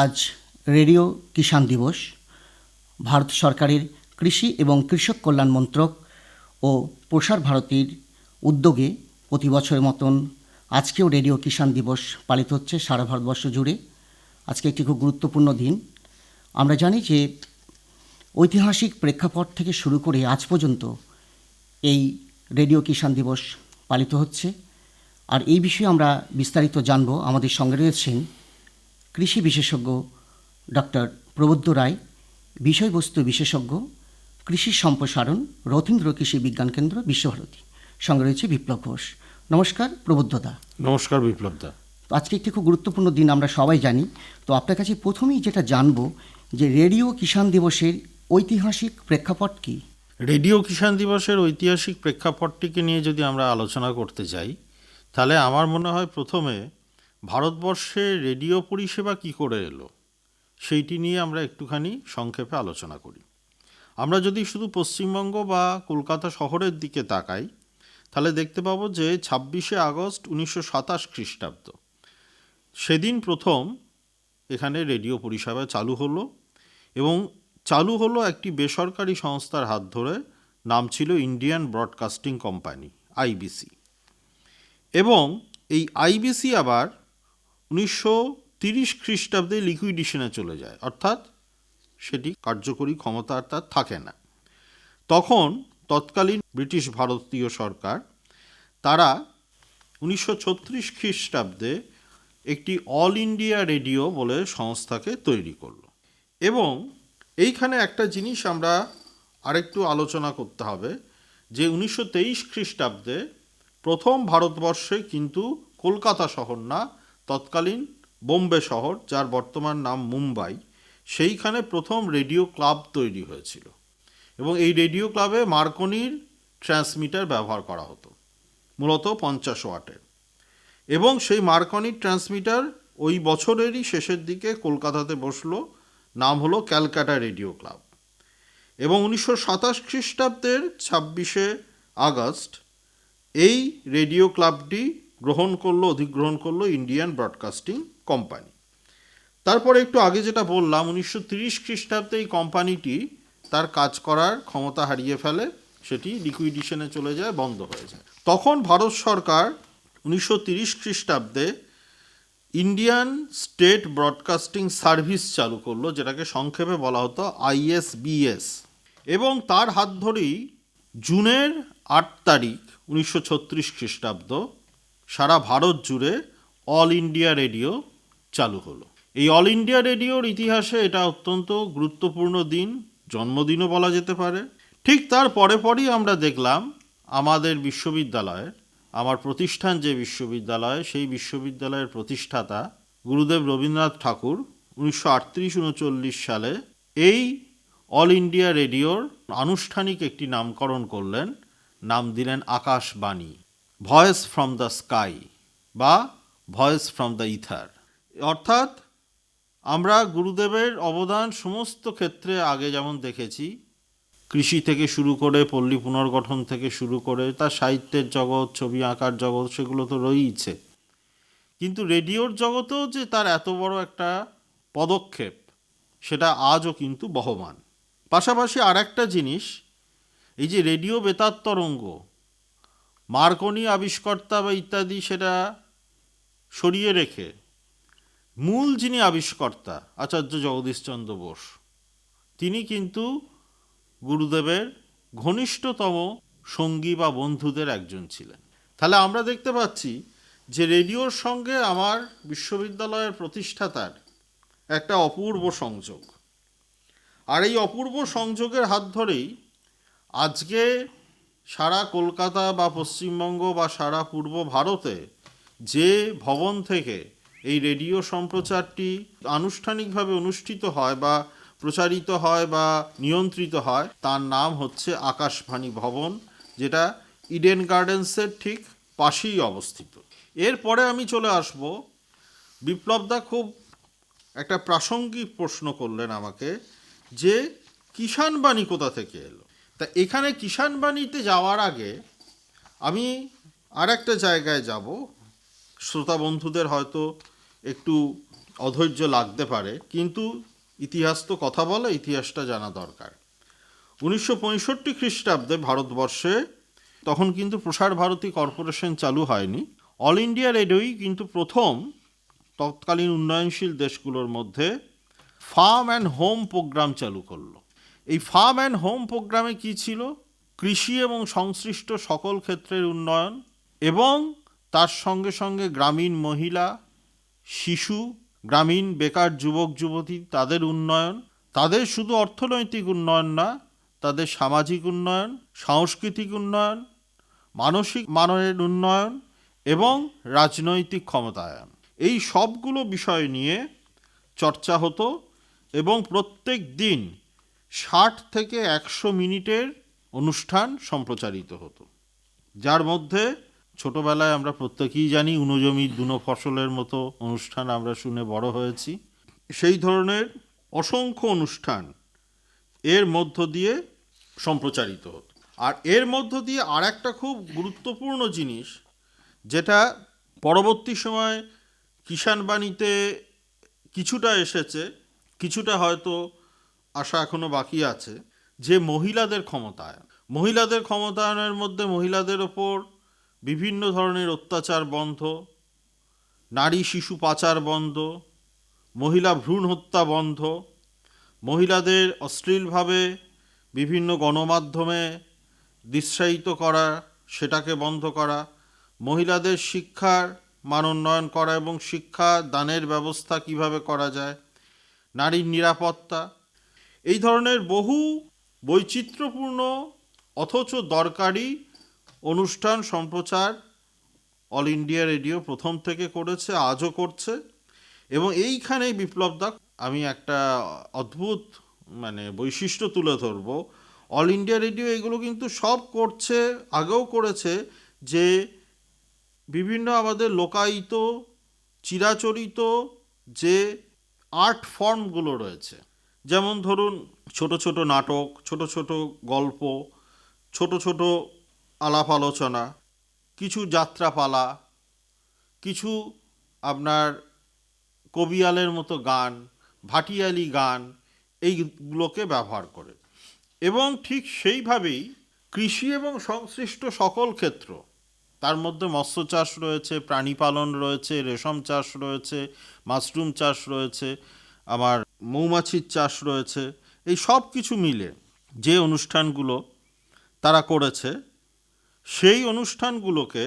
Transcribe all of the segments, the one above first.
আজ রেডিও কিষাণ দিবস। ভারত সরকারের কৃষি এবং কৃষক কল্যাণ মন্ত্রক ও প্রসার ভারতীর উদ্যোগে প্রতি বছরের মতন আজকেও রেডিও কিষাণ দিবস পালিত হচ্ছে সারা ভারতবর্ষ জুড়ে। আজকে একটি খুব গুরুত্বপূর্ণ দিন। আমরা জানি যে ঐতিহাসিক প্রেক্ষাপট থেকে শুরু করে আজ পর্যন্ত এই রেডিও কিষাণ দিবস পালিত হচ্ছে। আর এই বিষয়ে আমরা বিস্তারিত জানব। আমাদের সঙ্গে রয়েছেন কৃষি বিশেষজ্ঞ ডক্টর প্রবোদ্ধ রায়, বিষয়বস্তু বিশেষজ্ঞ, কৃষি সম্প্রসারণ, রথীন্দ্র কৃষি বিজ্ঞান কেন্দ্র, বিশ্বভারতী। সঙ্গে রয়েছে বিপ্লব ঘোষ। নমস্কার প্রবোদ্ধদা। নমস্কার বিপ্লবদা। আজকে একটি খুব গুরুত্বপূর্ণ দিন, আমরা সবাই জানি। তো আপনার কাছে প্রথমেই যেটা জানবো যে রেডিও কিষাণ দিবসের ঐতিহাসিক প্রেক্ষাপট কী? রেডিও কিষাণ দিবসের ঐতিহাসিক প্রেক্ষাপটটিকে নিয়ে যদি আমরা আলোচনা করতে যাই, তাহলে আমার মনে হয় প্রথমে ভারতবর্ষে রেডিও পরিষেবা কী করে এলো সেইটি নিয়ে আমরা একটুখানি সংক্ষেপে আলোচনা করি। আমরা যদি শুধু পশ্চিমবঙ্গ বা কলকাতা শহরের দিকে তাকাই, তাহলে দেখতে পাবো যে 26শে আগস্ট 1927 খ্রিস্টাব্দ সেদিন প্রথম এখানে রেডিও পরিষেবা চালু হলো, এবং চালু হলো একটি বেসরকারি সংস্থার হাত ধরে। নাম ছিল ইন্ডিয়ান ব্রডকাস্টিং কোম্পানি, আইবিসি। এবং এই আইবিসি আবার 1930 খ্রিস্টাব্দে লিকুইডেশনে চলে যায়, অর্থাৎ সেটি কার্যকরী ক্ষমতা আর তার থাকে না। তখন তৎকালীন ব্রিটিশ ভারতীয় সরকার তারা 1936 খ্রিস্টাব্দে একটি অল ইন্ডিয়া রেডিও বলে সংস্থাকে তৈরি করলো। এবং এইখানে একটা জিনিস আমরা আরেকটু আলোচনা করতে হবে যে 1923 খ্রিস্টাব্দে প্রথম ভারতবর্ষে কিন্তু কলকাতা শহর না, তৎকালীন বোম্বে শহর, যার বর্তমান নাম মুম্বাই, সেইখানে প্রথম রেডিও ক্লাব তৈরি হয়েছিল। এবং এই রেডিও ক্লাবে মার্কনির ট্রান্সমিটার ব্যবহার করা হতো, মূলত 50 ওয়াটের। এবং সেই মার্কনির ট্রান্সমিটার ওই বছরেরই শেষের দিকে কলকাতাতে বসলো, নাম হলো ক্যালকাটা রেডিও ক্লাব। এবং 1927 খ্রিস্টাব্দের 26শে আগস্ট এই রেডিও ক্লাবটি অধিগ্রহণ করলো ইন্ডিয়ান ব্রডকাস্টিং কোম্পানি। তারপরে একটু আগে যেটা বললাম, 1930 খ্রিস্টাব্দে এই কোম্পানিটি তার কাজ করার ক্ষমতা হারিয়ে ফেলে, সেটি লিকুইডেশনে চলে যায়, বন্ধ হয়ে যায়। তখন ভারত সরকার 1930 খ্রিস্টাব্দে ইন্ডিয়ান স্টেট ব্রডকাস্টিং সার্ভিস চালু করলো, যেটাকে সংক্ষেপে বলা হতো আইএসবিএস। এবং তার হাত ধরেই জুনের 8 তারিখ 1936 খ্রিস্টাব্দ সারা ভারত জুড়ে অল ইন্ডিয়া রেডিও চালু হলো। এই অল ইন্ডিয়া রেডিওর ইতিহাসে এটা অত্যন্ত গুরুত্বপূর্ণ দিন, জন্মদিনও বলা যেতে পারে। ঠিক তার পরেই আমরা দেখলাম আমাদের বিশ্ববিদ্যালয়ের, আমার প্রতিষ্ঠান যে বিশ্ববিদ্যালয়, সেই বিশ্ববিদ্যালয়ের প্রতিষ্ঠাতা গুরুদেব রবীন্দ্রনাথ ঠাকুর 1938-39 সালে এই অল ইন্ডিয়া রেডিওর আনুষ্ঠানিক একটি নামকরণ করলেন, নাম দিলেন Akashvani, voice from the sky বা ভয়েস ফ্রম দ্য ইথার। অর্থাৎ আমরা গুরুদেবের অবদান সমস্ত ক্ষেত্রে আগে যেমন দেখেছি, কৃষি থেকে শুরু করে পল্লী পুনর্গঠন থেকে শুরু করে তার সাহিত্যের জগৎ, ছবি আঁকার জগৎ, সেগুলো তো রয়েইছে। কিন্তু রেডিওর জগতেও যে তার এত বড় একটা পদক্ষেপ, সেটা আজও কিন্তু বহমান। পাশাপাশি আর একটা জিনিস, এই যে রেডিও বেতার তরঙ্গ, মার্কনি আবিষ্কর্তা বা ইত্যাদি সেটা সরিয়ে রেখে মূল যিনি আবিষ্কর্তা আচার্য জগদীশচন্দ্র বোস, তিনি কিন্তু গুরুদেবের ঘনিষ্ঠতম সঙ্গী বা বন্ধুদের একজন ছিলেন। তাহলে আমরা দেখতে পাচ্ছি যে রেডিওর সঙ্গে আমার বিশ্ববিদ্যালয়ের প্রতিষ্ঠাতার একটা অপূর্ব সংযোগ। আর এই অপূর্ব সংযোগের হাত ধরেই আজকে সারা কলকাতা বা পশ্চিমবঙ্গ বা সারা পূর্ব ভারতে যে ভবন থেকে এই রেডিও সম্প্রচারটি আনুষ্ঠানিকভাবে অনুষ্ঠিত হয় বা প্রচারিত হয় বা নিয়ন্ত্রিত হয়, তার নাম হচ্ছে আকাশবাণী ভবন, যেটা ইডেন গার্ডেন্সের ঠিক পাশেই অবস্থিত। এরপরে আমি চলে আসব, বিপ্লবদা খুব একটা প্রাসঙ্গিক প্রশ্ন করলেন আমাকে যে কিষাণবাণী কোথা থেকে এলো। তা এখানে কিষাণবাণীতে যাওয়ার আগে আমি আর একটা জায়গায় যাব, শ্রোতা বন্ধুদের হয়তো একটু অধৈর্য লাগতে পারে, কিন্তু ইতিহাস তো কথা বলে, ইতিহাসটা জানা দরকার। 1965 খ্রিস্টাব্দে ভারতবর্ষে তখন কিন্তু প্রসার ভারতী কর্পোরেশন চালু হয়নি। অল ইন্ডিয়া রেডিওই কিন্তু প্রথম তৎকালীন উন্নয়নশীল দেশগুলোর মধ্যে ফার্ম অ্যান্ড হোম প্রোগ্রাম চালু করলো। এই ফার্ম অ্যান্ড হোম প্রোগ্রামে কি ছিল? কৃষি এবং সংশ্লিষ্ট সকল ক্ষেত্রের উন্নয়ন এবং তার সঙ্গে সঙ্গে গ্রামীণ মহিলা, শিশু, গ্রামীণ বেকার যুবক যুবতী, তাদের উন্নয়ন, তাদের শুধু অর্থনৈতিক উন্নয়ন না, তাদের সামাজিক উন্নয়ন, সাংস্কৃতিক উন্নয়ন, মানসিক মানের উন্নয়ন এবং রাজনৈতিক ক্ষমতায়ন, এই সবগুলো বিষয় নিয়ে চর্চা হতো এবং প্রত্যেক দিন 60 থেকে 100 মিনিটের অনুষ্ঠান সম্প্রচারিত হতো, যার মধ্যে ছোটবেলায় আমরা প্রত্যেকেই জানি উনজমি দুনো ফসলের মতো অনুষ্ঠান আমরা শুনে বড় হয়েছি। সেই ধরনের অসংখ্য অনুষ্ঠান এর মধ্য দিয়ে সম্প্রচারিত হতো। আর এর মধ্য দিয়ে আর একটা খুব গুরুত্বপূর্ণ জিনিস, যেটা পরবর্তী সময় কিষাণ বাণীতে কিছুটা এসেছে, কিছুটা হয়তো আসা এখনো বাকি আছে, যে মহিলাদের ক্ষমতায়ন। মহিলাদের ক্ষমতায়নের মধ্যে মহিলাদের ওপর বিভিন্ন ধরনের অত্যাচার বন্ধ, নারী শিশু পাচার বন্ধ, মহিলা ভ্রূণ হত্যা বন্ধ, মহিলাদের অশ্লীলভাবে বিভিন্ন গণমাধ্যমে দৃশ্যায়িত করা, সেটাকে বন্ধ করা, মহিলাদের শিক্ষার মান উন্নয়ন করা এবং শিক্ষা দানের ব্যবস্থা কিভাবে করা যায়, নারীর নিরাপত্তা, এই ধরনের বহু বৈচিত্র্যপূর্ণ অথচ দরকারি অনুষ্ঠান সম্প্রচার অল ইন্ডিয়া রেডিও প্রথম থেকে করেছে, আজও করছে। এবং এইখানেই বিপ্লব দা আমি একটা অদ্ভুত বৈশিষ্ট্য তুলে ধরব। অল ইন্ডিয়া রেডিও এগুলো কিন্তু সব করছে, আগেও করেছে, যে বিভিন্ন আমাদের লোকায়িত চিরাচরিত যে আর্ট ফর্মগুলো রয়েছে, যেমন ধরুন ছোট ছোট নাটক, ছোট ছোট গল্প, ছোট ছোট আলাপ আলোচনা, কিছু যাত্রাপালা, কিছু আপনার কবিয়ালের মতো গান, ভাটিয়ালি গান, এইগুলোকে ব্যবহার করে। এবং ঠিক সেইভাবেই কৃষি এবং সংশ্লিষ্ট সকল ক্ষেত্র, তার মধ্যে মৎস্য চাষ রয়েছে, প্রাণী পালন রয়েছে, রেশম চাষ রয়েছে, মাশরুম চাষ রয়েছে, আমার মৌমাছির চাষ রয়েছে, এই সব কিছু মিলে যে অনুষ্ঠানগুলো তারা করেছে, সেই অনুষ্ঠানগুলোকে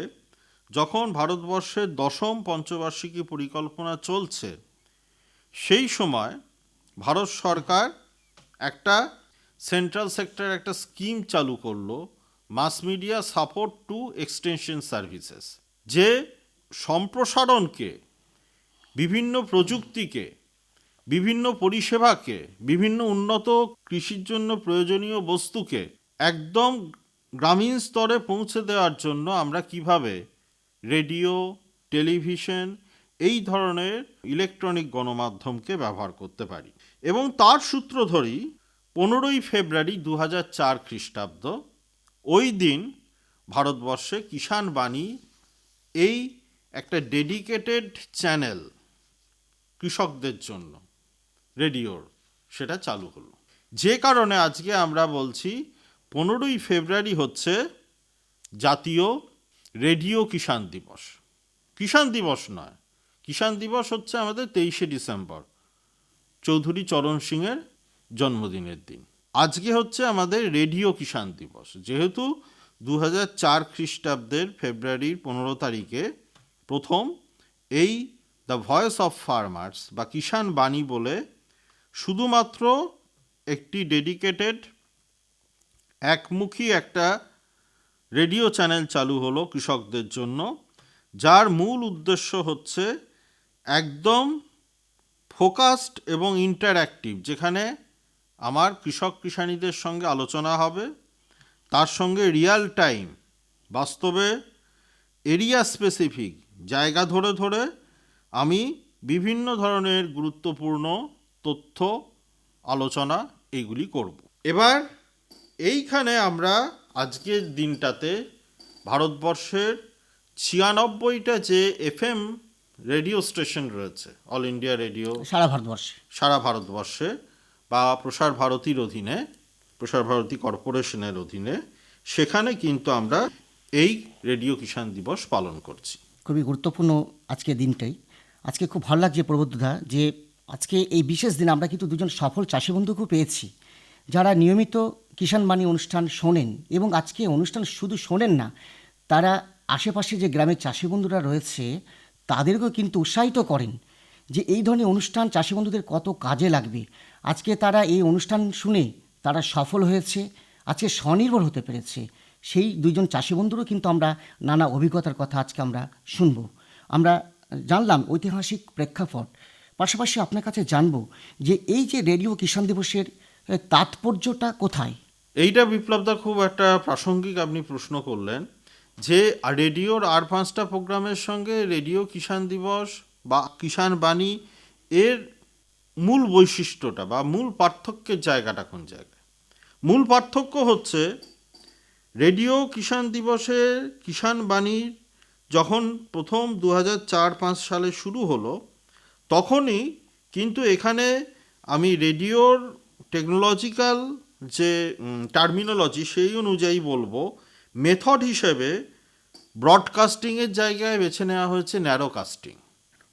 যখন ভারতবর্ষের 10ম পঞ্চবার্ষিকী পরিকল্পনা চলছে, সেই সময় ভারত সরকার একটা সেন্ট্রাল সেক্টর একটা স্কিম চালু করলো, mass media support to extension services, যে সম্প্রসারণকে, বিভিন্ন প্রযুক্তিকে, বিভিন্ন পরিষেবাকে, বিভিন্ন উন্নত কৃষির জন্য প্রয়োজনীয় বস্তুকে একদম গ্রামীণ স্তরে পৌঁছে দেওয়ার জন্য আমরা কিভাবে রেডিও, টেলিভিশন, এই ধরনের ইলেকট্রনিক গণমাধ্যমকে ব্যবহার করতে পারি। এবং তার সূত্র ধরেই 15ই ফেব্রুয়ারি 2004 খ্রিস্টাব্দ, ওই দিন ভারতবর্ষে কিষাণ বাণী, এই একটা ডেডিকেটেড চ্যানেল কৃষকদের জন্য রেডিওর, সেটা চালু হলো। যে কারণে আজকে আমরা বলছি 15ই ফেব্রুয়ারি হচ্ছে জাতীয় রেডিও কিষাণ দিবস। কিষাণ দিবস নয়, কিষাণ দিবস হচ্ছে আমাদের 23শে ডিসেম্বর, চৌধুরী চরণ সিংয়ের জন্মদিনের দিন। আজকে হচ্ছে আমাদের রেডিও কিষাণ দিবস, যেহেতু 2004 খ্রিস্টাব্দের ফেব্রুয়ারির 15 তারিখে প্রথম এই দ্য ভয়েস অফ ফার্মার্স বা কিষাণ বাণী বলে শুধুমাত্র একটি ডেডিকেটেড একমুখী একটা রেডিও চ্যানেল চালু হলো কৃষকদের জন্য, যার মূল উদ্দেশ্য হচ্ছে একদম ফোকাসড এবং ইন্টারঅ্যাক্টিভ, যেখানে আমার কৃষক কৃষাণীদের সঙ্গে আলোচনা হবে, তার সঙ্গে রিয়াল টাইম, বাস্তবে এরিয়া স্পেসিফিক জায়গা ধরে ধরে আমি বিভিন্ন ধরনের গুরুত্বপূর্ণ তথ্য আলোচনা এইগুলি করব। এবার এইখানে আমরা আজকের দিনটাতে ভারতবর্ষের 96টা যে FM রেডিও স্টেশন রয়েছে, অল ইন্ডিয়া রেডিও সারা ভারতবর্ষে। সারা ভারতবর্ষে বা প্রসার ভারতীর অধীনে, প্রসার ভারতী কর্পোরেশনের অধীনে, সেখানে কিন্তু আমরা এই রেডিও কিষাণ দিবস পালন করছি। খুবই গুরুত্বপূর্ণ আজকে দিনটাই। আজকে খুব ভালো লাগছে প্রবোধদা যে আজকে এই বিশেষ দিনে আমরা কিন্তু দুজন সফল চাষি বন্ধুকেও পেয়েছি, যারা নিয়মিত কিষাণ বাণী অনুষ্ঠান শোনেন এবং আজকে অনুষ্ঠান শুধু শোনেন না, তারা আশেপাশে যে গ্রামের চাষি বন্ধুরা রয়েছে তাদেরকেও কিন্তু উৎসাহিত করেন যে এই ধরনের অনুষ্ঠান চাষি বন্ধুদের কত কাজে লাগবে। আজকে তারা এই অনুষ্ঠান শুনে তারা সফল হয়েছে, আজকে স্বনির্ভর হতে পেরেছে। সেই দুইজন চাষি বন্ধুরও কিন্তু আমরা নানা অভিজ্ঞতার কথা আজকে আমরা শুনবো। আমরা জানলাম ঐতিহাসিক প্রেক্ষাপট, পাশাপাশি আপনার কাছে জানবো যে এই যে রেডিও কিষাণ দিবসের তাৎপর্যটা কোথায়। এইটা বিপ্লবদা খুব একটা প্রাসঙ্গিক আপনি প্রশ্ন করলেন যে রেডিওর আর 5টা প্রোগ্রামের সঙ্গে রেডিও কিষাণ দিবস বা কিষাণ বাণী এর মূল বৈশিষ্ট্যটা বা মূল পার্থক্যের জায়গাটা কোন জায়গায়। মূল পার্থক্য হচ্ছে রেডিও কিষাণ দিবসের কিষাণ বাণীর যখন প্রথম 2004-05 সালে শুরু হলো, তখনই কিন্তু এখানে আমি রেডিওর টেকনোলজিক্যাল যে টার্মিনোলজি সেই অনুযায়ী বলবো, মেথড হিসেবে ব্রডকাস্টিংয়ের জায়গায় বেছে নেওয়া হয়েছে ন্যারোকাস্টিং।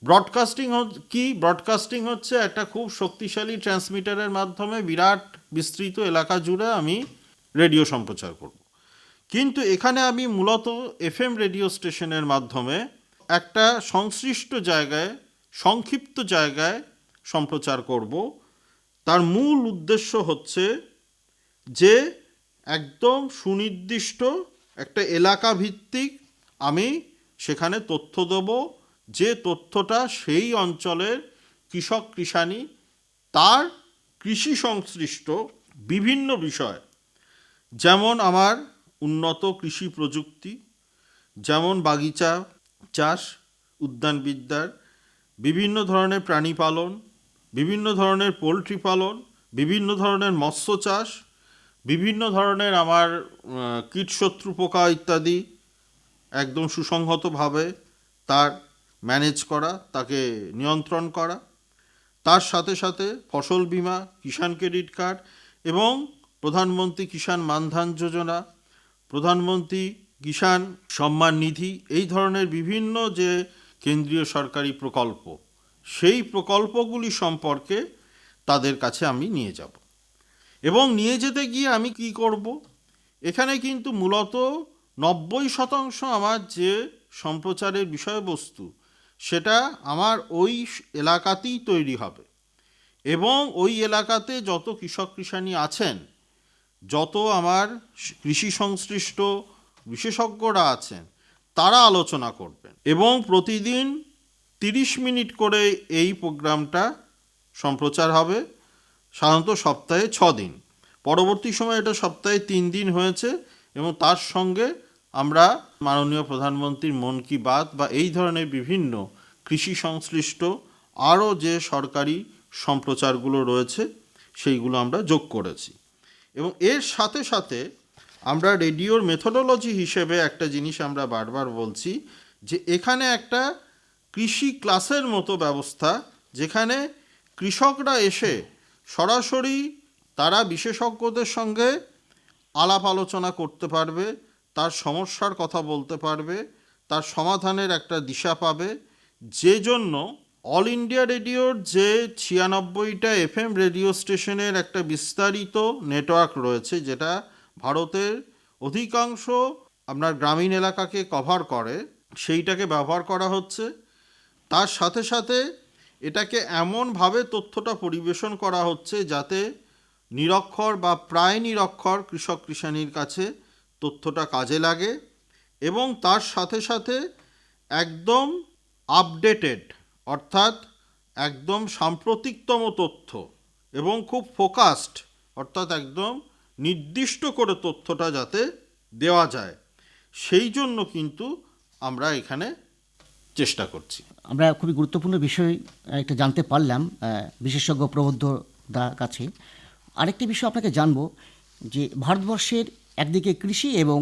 ব্রডকাস্টিং কি? ব্রডকাস্টিং হচ্ছে একটা খুব শক্তিশালী ট্রান্সমিটারের মাধ্যমে বিরাট বিস্তৃত এলাকা জুড়ে আমি রেডিও সম্প্রচার করব। কিন্তু এখানে আমি মূলত এফএম রেডিও স্টেশনের মাধ্যমে একটা সংশ্লিষ্ট জায়গায়, সংক্ষিপ্ত জায়গায় সম্প্রচার করব। তার মূল উদ্দেশ্য হচ্ছে যে একদম সুনির্দিষ্ট একটা এলাকা ভিত্তিক আমি সেখানে তথ্য দেব, যে তথ্যটা সেই অঞ্চলের কৃষক কৃষাণী তার কৃষি সংশ্লিষ্ট বিভিন্ন বিষয়, যেমন আমার উন্নত কৃষি প্রযুক্তি, যেমন বাগিচা চাষ, উদ্যানবিদ্যার, বিভিন্ন ধরনের প্রাণী পালন, বিভিন্ন ধরনের পোলট্রি পালন, বিভিন্ন ধরনের মৎস্য চাষ, বিভিন্ন ধরনের আমার কীটশত্রু পোকা ইত্যাদি একদম সুসংহতভাবে তার ম্যানেজ করা, তাকে নিয়ন্ত্রণ করা। তার সাথে সাথে ফসল বীমা, কিষাণ ক্রেডিট কার্ড এবং প্রধানমন্ত্রী কিষাণ মানধান যোজনা, প্রধানমন্ত্রী কিষাণ সম্মান নিধি, এই ধরনের বিভিন্ন যে কেন্দ্রীয় সরকারি প্রকল্প, সেই প্রকল্পগুলি সম্পর্কে তাদের কাছে আমি নিয়ে যাব। এবং নিয়ে যেতে গিয়ে আমি কি করব, এখানে কিন্তু মূলত 90% আমার যে সম্প্রচারের বিষয়বস্তু সেটা আমার ওই এলাকাতেই তৈরি হবে এবং ওই এলাকাতে যত কৃষক কৃষাণী আছেন, যত আমার কৃষি সংশ্লিষ্ট বিশেষজ্ঞরা আছেন, তারা আলোচনা করবেন। এবং প্রতিদিন 30 মিনিট করে এই প্রোগ্রামটা সম্প্রচার হবে, সাধারণত সপ্তাহে 6 দিন। পরবর্তী সময় এটা সপ্তাহে 3 দিন হয়েছে এবং তার সঙ্গে আমরা মাননীয় প্রধানমন্ত্রীর মন কি বাত বা এই ধরনের বিভিন্ন কৃষি সংশ্লিষ্ট আরও যে সরকারি সম্প্রচারগুলো রয়েছে সেইগুলো আমরা যোগ করেছি। এবং এর সাথে সাথে আমরা রেডিওর মেথোডোলজি হিসেবে একটা জিনিস আমরা বারবার বলছি যে এখানে একটা কৃষি ক্লাসের মতো ব্যবস্থা, যেখানে কৃষকরা এসে সরাসরি তারা বিশেষজ্ঞদের সঙ্গে আলাপ আলোচনা করতে পারবে, তার সমস্যার কথা বলতে পারবে, তার সমাধানের একটা দিশা পাবে। যে জন্য অল ইন্ডিয়া রেডিওর যে 96টা এফএম রেডিও স্টেশনের একটা বিস্তারিত নেটওয়ার্ক রয়েছে, যেটা ভারতের অধিকাংশ আপনার গ্রামীণ এলাকাকে কভার করে, সেইটাকে ব্যবহার করা হচ্ছে। তার সাথে সাথে এটাকে এমনভাবে তথ্যটা পরিবেশন করা হচ্ছে যাতে নিরক্ষর বা প্রায় নিরক্ষর কৃষক কৃষাণীর কাছে তথ্যটা কাজে লাগে এবং তার সাথে সাথে একদম আপডেটেড, অর্থাৎ একদম সাম্প্রতিকতম তথ্য এবং খুব ফোকাসড, অর্থাৎ একদম নির্দিষ্ট করে তথ্যটা যাতে দেওয়া যায়, সেই জন্য কিন্তু আমরা এখানে চেষ্টা করছি। আমরা খুবই গুরুত্বপূর্ণ বিষয় একটা জানতে পারলাম বিশেষজ্ঞ প্রবোধদা কাছে। আরেকটি বিষয় আপনাকে জানবো যে ভারতবর্ষের একদিকে কৃষি এবং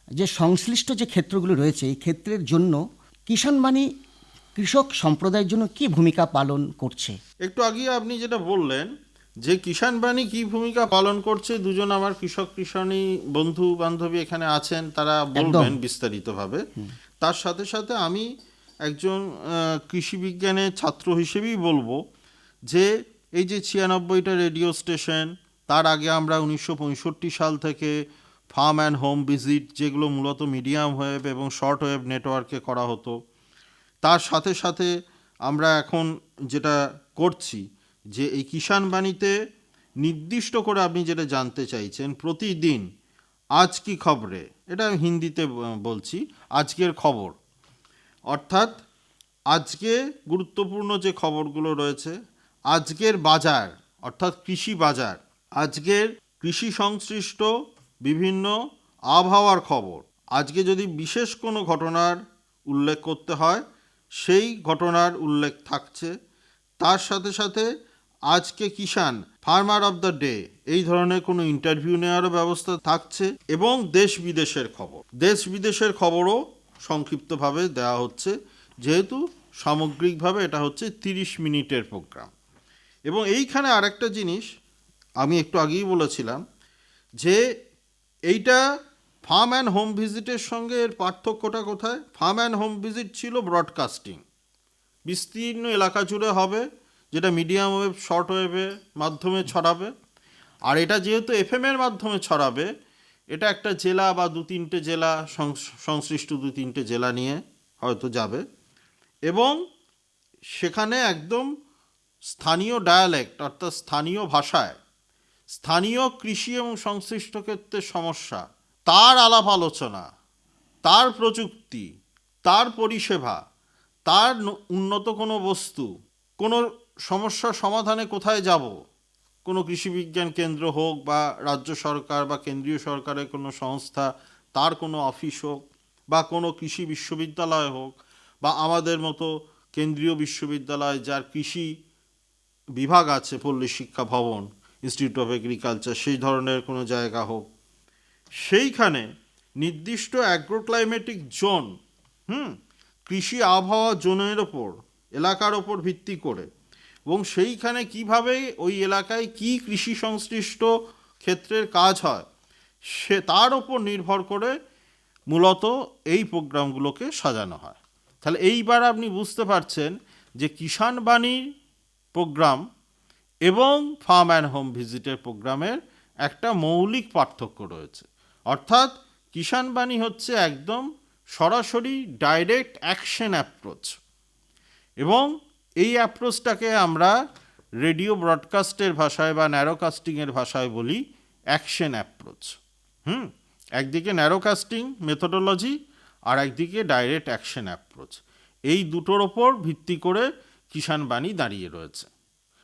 যে সংশ্লিষ্ট যে ক্ষেত্রগুলো রয়েছে, এই ক্ষেত্রের জন্য কিষাণ বাণী কৃষক সম্প্রদায়ের জন্য কি ভূমিকা পালন করছে? একটু আগে আপনি যেটা বললেন যে কিষাণ বাণী কি ভূমিকা পালন করছে, দুজন আমার কৃষক কৃষাণী বন্ধু বান্ধবী এখানে আছেন, তারা বলবেন বিস্তারিতভাবে। তার সাথে সাথে আমি একজন কৃষি বিজ্ঞানের ছাত্র হিসেবেই বলবো যে এই যে 96টা রেডিও স্টেশন, তার আগে আমরা 1965 সাল থেকে ফার্ম অ্যান্ড হোম ভিজিট, যেগুলো মূলত মিডিয়াম ওয়েভ এবং শর্ট ওয়েভ নেটওয়ার্কে করা হতো, তার সাথে সাথে আমরা এখন যেটা করছি যে এই কিষাণ বাণীতে নির্দিষ্ট করে আপনি যেটা জানতে চাইছেন, প্রতিদিন আজ কি খবরে, এটা আমি হিন্দিতে বলছি, আজকের খবর, অর্থাৎ আজকে গুরুত্বপূর্ণ যে খবরগুলো রয়েছে, আজকের বাজার অর্থাৎ কৃষি বাজার, আজকের কৃষি সংশ্লিষ্ট বিভিন্ন আবহাওয়ার খবর, আজকে যদি বিশেষ কোনো ঘটনার উল্লেখ করতে হয় সেই ঘটনার উল্লেখ থাকছে, তার সাথে সাথে আজকে কিষাণ ফার্মার অফ দ্য ডে এই ধরনের কোনো ইন্টারভিউ নেওয়ারও ব্যবস্থা থাকছে, এবং দেশ বিদেশের খবর, দেশ বিদেশের খবরও সংক্ষিপ্তভাবে দেওয়া হচ্ছে, যেহেতু সামগ্রিকভাবে এটা হচ্ছে 30 মিনিটের প্রোগ্রাম। এবং এইখানে আরেকটা জিনিস আমি একটু আগেই বলেছিলাম যে এইটা ফার্ম অ্যান্ড হোম ভিজিটের সঙ্গে এর পার্থক্যটা কোথায়? ফার্ম অ্যান্ড হোম ভিজিট ছিল ব্রডকাস্টিং, বিস্তীর্ণ এলাকা জুড়ে হবে, যেটা মিডিয়াম ওয়েভ শর্ট ওয়েভের মাধ্যমে ছড়াবে। আর এটা যেহেতু এফএমের মাধ্যমে ছড়াবে, এটা একটা জেলা বা 2-3টে জেলা সংশ্লিষ্ট 2-3টে জেলা নিয়ে হয়তো যাবে, এবং সেখানে একদম স্থানীয় ডায়ালেক্ট অর্থাৎ স্থানীয় ভাষায় স্থানীয় কৃষি এবং সংশ্লিষ্ট ক্ষেত্রের সমস্যা, তার আলাপ আলোচনা, তার প্রযুক্তি, তার পরিষেবা, তার উন্নত কোনো বস্তু, কোনো সমস্যার সমাধানে কোথায় যাব, কোনো কৃষি বিজ্ঞান কেন্দ্র হোক বা রাজ্য সরকার বা কেন্দ্রীয় সরকারের কোনো সংস্থা, তার কোনো অফিস হোক, বা কোনো কৃষি বিশ্ববিদ্যালয় হোক, বা আমাদের মতো কেন্দ্রীয় বিশ্ববিদ্যালয় যার কৃষি বিভাগ আছে, পল্লী শিক্ষা ভবন, ইনস্টিটিউট অফ এগ্রিকালচার, সেই ধরনের কোনো জায়গা হোক, সেইখানে নির্দিষ্ট অ্যাগ্রোক্লাইমেটিক জোন, কৃষি আবহাওয়া জোনের ওপর, এলাকার ওপর ভিত্তি করে, এবং সেইখানে কিভাবে ওই এলাকায় কি কৃষি সংশ্লিষ্ট ক্ষেত্রের কাজ হয়, সে তার ওপর নির্ভর করে মূলত এই প্রোগ্রামগুলোকে সাজানো হয়। তাহলে এইবার আপনি বুঝতে পারছেন যে কিষাণ বাণীর প্রোগ্রাম এবং ফার্ম অ্যান্ড হোম ভিজিটের প্রোগ্রামের একটা মৌলিক পার্থক্য রয়েছে। অর্থাৎ কিষাণ বাণী হচ্ছে একদম সরাসরি ডাইরেক্ট অ্যাকশন অ্যাপ্রোচ, এবং এই অ্যাপ্রোচটাকে আমরা রেডিও ব্রডকাস্টের ভাষায় বা ন্যারোকাস্টিংয়ের ভাষায় বলি অ্যাকশন অ্যাপ্রোচ। একদিকে ন্যারোকাস্টিং মেথোডোলজি আর একদিকে ডাইরেক্ট অ্যাকশন অ্যাপ্রোচ, এই দুটোর ওপর ভিত্তি করে কিষাণ বাণী দাঁড়িয়ে রয়েছে।